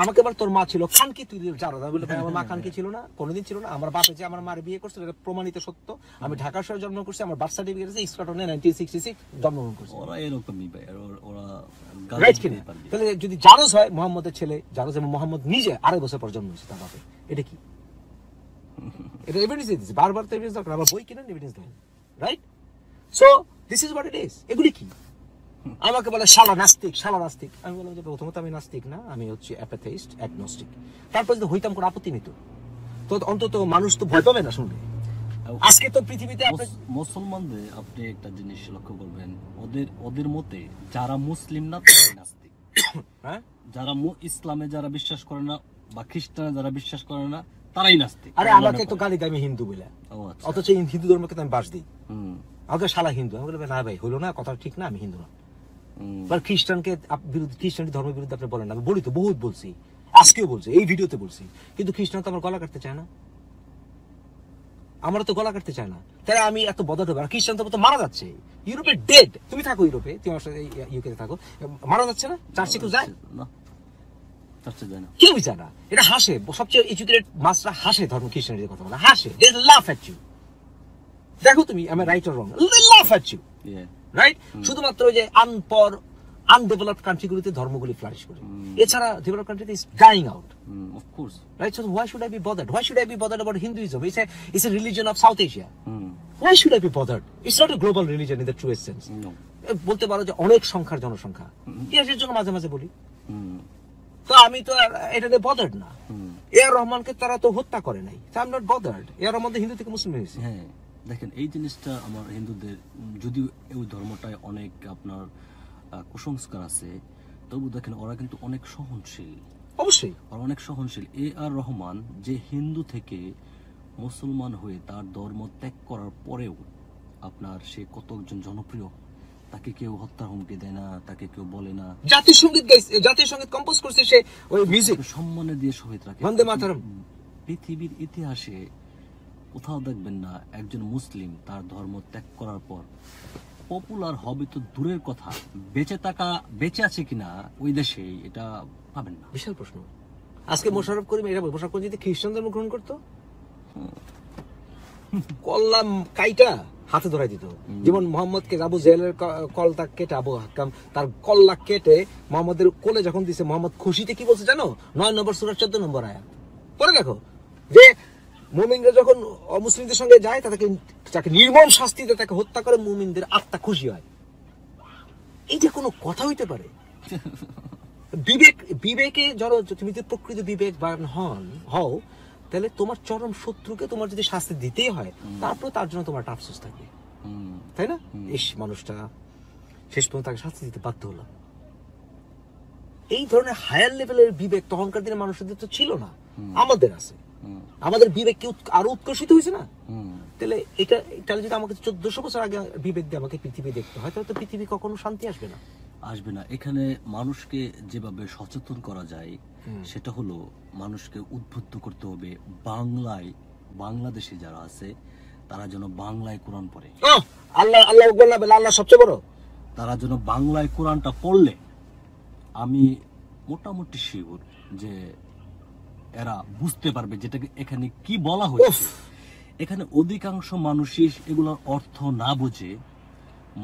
Speaker 1: আমাকে বল তোর মা ছিল খানকি, তুই জানো না? বলে ভাই আমার মা খানকি ছিল না, কোনোদিন ছিল না। আমার বাপে যে আমার মার বিয়ে করছিল এটা প্রমাণিত সত্য। আমি ঢাকা শহরে জন্ম করছি, আমার বার্থ সার্টিফিকেট আছে ইস্কটনে 1966 জন্মগ্রহণ করছি।
Speaker 2: ওরা এরকমই ভাই, ওরা
Speaker 1: রাইট কিনা? তাহলে যদি জারজ হয় মোহাম্মদের ছেলে জারজ, এবং মোহাম্মদ নিজে 2.5 বছর পর জন্ম হয়েছে তার বাপে, এটা কি? এটা এভিডেন্স দিতেছে, বারবার তো এভিডেন্স দরকার, আবার বই কিনেন এভিডেন্স দেন, right? So this is what it is. এগুলি কি? আমাকে বলে শালা নাস্তিক, শালা নাস্তিক। আমি বললাম যে প্রথমত আমি নাস্তিক না, আমি হচ্ছে অ্যাপাথেইস্ট, অ্যাগনস্টিক। তারপর যদি হইতাম কোনো আপত্তি নিত, তো অন্তত মানুষ তো ভয় পাবে না শুনলে। আজকে তো পৃথিবীতে
Speaker 2: মুসলমানদের আপনি একটা জিনিস লক্ষ্য করবেন, ওদের মতে যারা মুসলিম না তারাই নাস্তিক।
Speaker 1: হ্যাঁ,
Speaker 2: যারা ইসলামে যারা বিশ্বাস করে না বা খ্রিস্টানে যারা বিশ্বাস করে না তারাই নাস্তিক।
Speaker 1: আরে আমাকে তো গালি দেয় আমি হিন্দু বলে, অথচ হিন্দু ধর্মকে তো আমি বাস দিই। আমাকে শালা হিন্দু, আমি বলবো না ভাই হলো না, কথা ঠিক না, আমি হিন্দু না। খ্রিস্টানকে বিরুদ্ধে, খ্রিস্টান ধর্মের বিরুদ্ধে আপনি বলেন না, আমি বলি তো, বহুত বলছি, আজকেও বলছি, এই ভিডিওতে বলছি, কিন্তু খ্রিস্টান তো আমার গলা কাটতে চায় না, আমারও তো গলা কাটতে চায় না। তাই আমি এত বদল হবে, আর খ্রিস্টান তো মারা যাচ্ছে। ইউরোপে ডেড, তুমি থাকো ইউরোপে, তুমি আমার সাথে ইউকেতে থাকো, মারা যাচ্ছে না? চার্চে কেউ যায়
Speaker 2: না?
Speaker 1: কেউ যায় না। এটা হাসে, সবচেয়ে এডুকেটেড মাসরা হাসে ধর্ম খ্রিস্টানের কথা বলে, হাসে, দে লাফ এট ইউ। দেখো তুমি, আমি রাইট অর রং, দে লাফ এট ইউ, রাইট? শুধুমাত্র যে আনডেভেলপড কান্ট্রিগুলিতে ধর্মগুলি ফ্লারিশ করে, এছাড়া ডেভেলপড কান্ট্রিতে is dyeing out,
Speaker 2: of course,
Speaker 1: right? So why should I be bothered? Why should I be bothered about Hinduism? It's a religion of South Asia. Why should I be bothered? It's not a global religion in the truest sense.
Speaker 2: No.
Speaker 1: বলতে পারো যে অনেক সংখ্যার জনসংখ্যা, ইতিহাসের জন্য মাঝে মাঝে বলি, তো আমি তো এটা নিয়ে bothered না। এআর রহমানকে তারা তো হত্যা করে নাই, so I'm not bothered. AR Rahman Hindu থেকে মুসলিম হয়েছে।
Speaker 2: হ্যাঁ, দেখেন এই জিনিসটা আমার হিন্দুদের, যদিও ওই ধর্মটায় অনেক আপনার কুসংস্কার আছে, তবু দেখেন ওরা কিন্তু অনেক সহনশীল।
Speaker 1: অবশ্যই
Speaker 2: ওরা অনেক সহনশীল। এআর রহমান যে হিন্দু থেকে মুসলমান হয়ে তার ধর্ম ত্যাগ করার পরেও আপনার সে কতজন জনপ্রিয়, তাকে কেউ হত্যার হুমকি দেয় না, তাকে কেউ বলে না।
Speaker 1: জাতীয় সঙ্গীত কম্পোজ করছে সে, ওই মিউজিক
Speaker 2: সম্মানে দিয়ে শহীদ রাখে।
Speaker 1: বন্দে মাতরম।
Speaker 2: পৃথিবীর ইতিহাসে কোথাও দেখবেন না একজন মুসলিম তার ধর্ম ত্যাগ করার পর পপুলার হবে তো দূরের কথা, বেঁচে আছে কিনা ওই দেশে এটা পাবেন না।
Speaker 1: বিশাল প্রশ্ন। আজকে মোশাররফ করিম, এটা মোশাররফ করিম যদি খ্রিস্টান ধর্ম গ্রহণ করতো, কল্লাম কাইটা হাতে ধরাই দিত। যেমন মোহাম্মদকে আবু জেহেলের কলটা কেটে, আবু হাক্কাম তার কল্লা কেটে মোহাম্মদের কোলে যখন দিছে, মোহাম্মদ খুশিতে কি বলছে জানো? 9 নম্বর সূরা 14 নম্বর আয়াত পরে দেখো, যে মুমিনরা যখন অমুসলিমদের সঙ্গে যায় তাকে নির্মম শাস্তি দিয়ে তাকে হত্যা করে, মুমিনদের আত্মা খুশি হয়। এই যে কোনো কথা হইতে পারে? বিবেকে জড়ো, তুমি যদি প্রকৃত বিবেক হও, তাহলে তোমার চরম শত্রুকে তোমার যদি শাস্তি দিতেই হয়, তারপর তার জন্য তোমার আফসোস থাকবে, তাই না? মানুষটা শেষ পর্যন্ত তাকে শাস্তি দিতে বাধ্য হলো। এই ধরনের হায়ার লেভেলের বিবেক তখনকার দিনের মানুষদের তো ছিল না, আমাদের আছে। আমাদের বিবেক কি আরো উৎকর্ষিত হয়েছে না? তাহলে যদি আমাকে 1400 বছর আগে বিবেক দিয়ে আমাকে পৃথিবী দেখতে হয়, তাহলে তো পৃথিবী কখনো শান্তি আসবে না।
Speaker 2: এখানে মানুষকে যেভাবে সচেতন করা যায় সেটা হলো মানুষকে উদ্বুদ্ধ করতে হবে, বাংলাদেশে যারা আছে তারা যেন বাংলায় কোরআন পড়ে।
Speaker 1: আল্লাহ সবচেয়ে বড়।
Speaker 2: তারা যেন বাংলায় কোরআনটা পড়লে আমি মোটামুটি শিওর যে এরা বুঝতে পারবে যেটাকে এখানে কি বলা হয়েছে। এখানে অধিকাংশ মানুষই এগুলোর অর্থ না বুঝে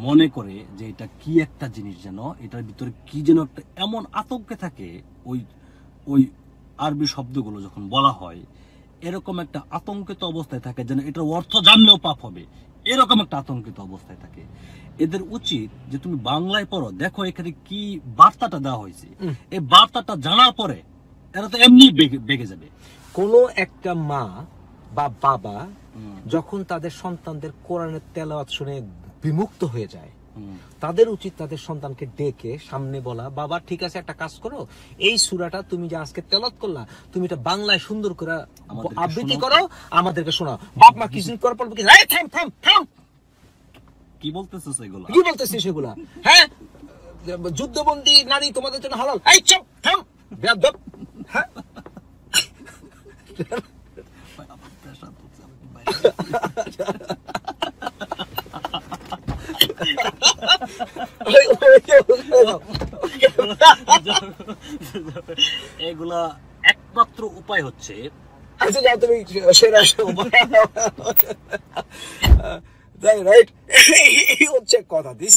Speaker 2: মনে করে যে এটা কি একটা জিনিস, যেন এটার ভিতরে কি যেন একটা এমন আতঙ্কে থাকে। ওই আরবি শব্দগুলো যখন বলা হয় এরকম একটা আতঙ্কিত অবস্থায় থাকে, যেন এটার অর্থ জানলেও পাপ হবে, এরকম একটা আতঙ্কিত অবস্থায় থাকে। এদের উচিত যে তুমি বাংলায় পড়ো, দেখো এখানে কি বার্তাটা দেওয়া হয়েছে। এই বার্তাটা জানার পরে এরা তো এমনি বেগে যাবে।
Speaker 1: কোনো একটা মা বা বাবা যখন তাদের সন্তানদের কোরআনের তেলাওয়াত শুনে বিমুক্ত হয়ে যায়, তাদের উচিত তাদের সন্তানকে ডেকে সামনে বলা, বাবা ঠিক আছে একটা কাজ করো, এই সূরাটা তুমি যে আজকে তেলাওয়াত করলা তুমি এটা বাংলায় সুন্দর করে আবৃত্তি করো, আমাদেরকে শোনাও। বাপ মা কিছুদিন করার পর কি থাম থাম থাম,
Speaker 2: কি বলতেছিস এগুলা?
Speaker 1: কি বলতেছিস সেগুলা? হ্যাঁ, যুদ্ধবন্দী নারী তোমাদের জন্য হালাল, এই চুপ থাম বেয়াদব। হ্যাঁ
Speaker 2: এগুলা একমাত্র উপায় হচ্ছে,
Speaker 1: আচ্ছা যাও তুমি সেরা রাইট, এই হচ্ছে কথা দিস।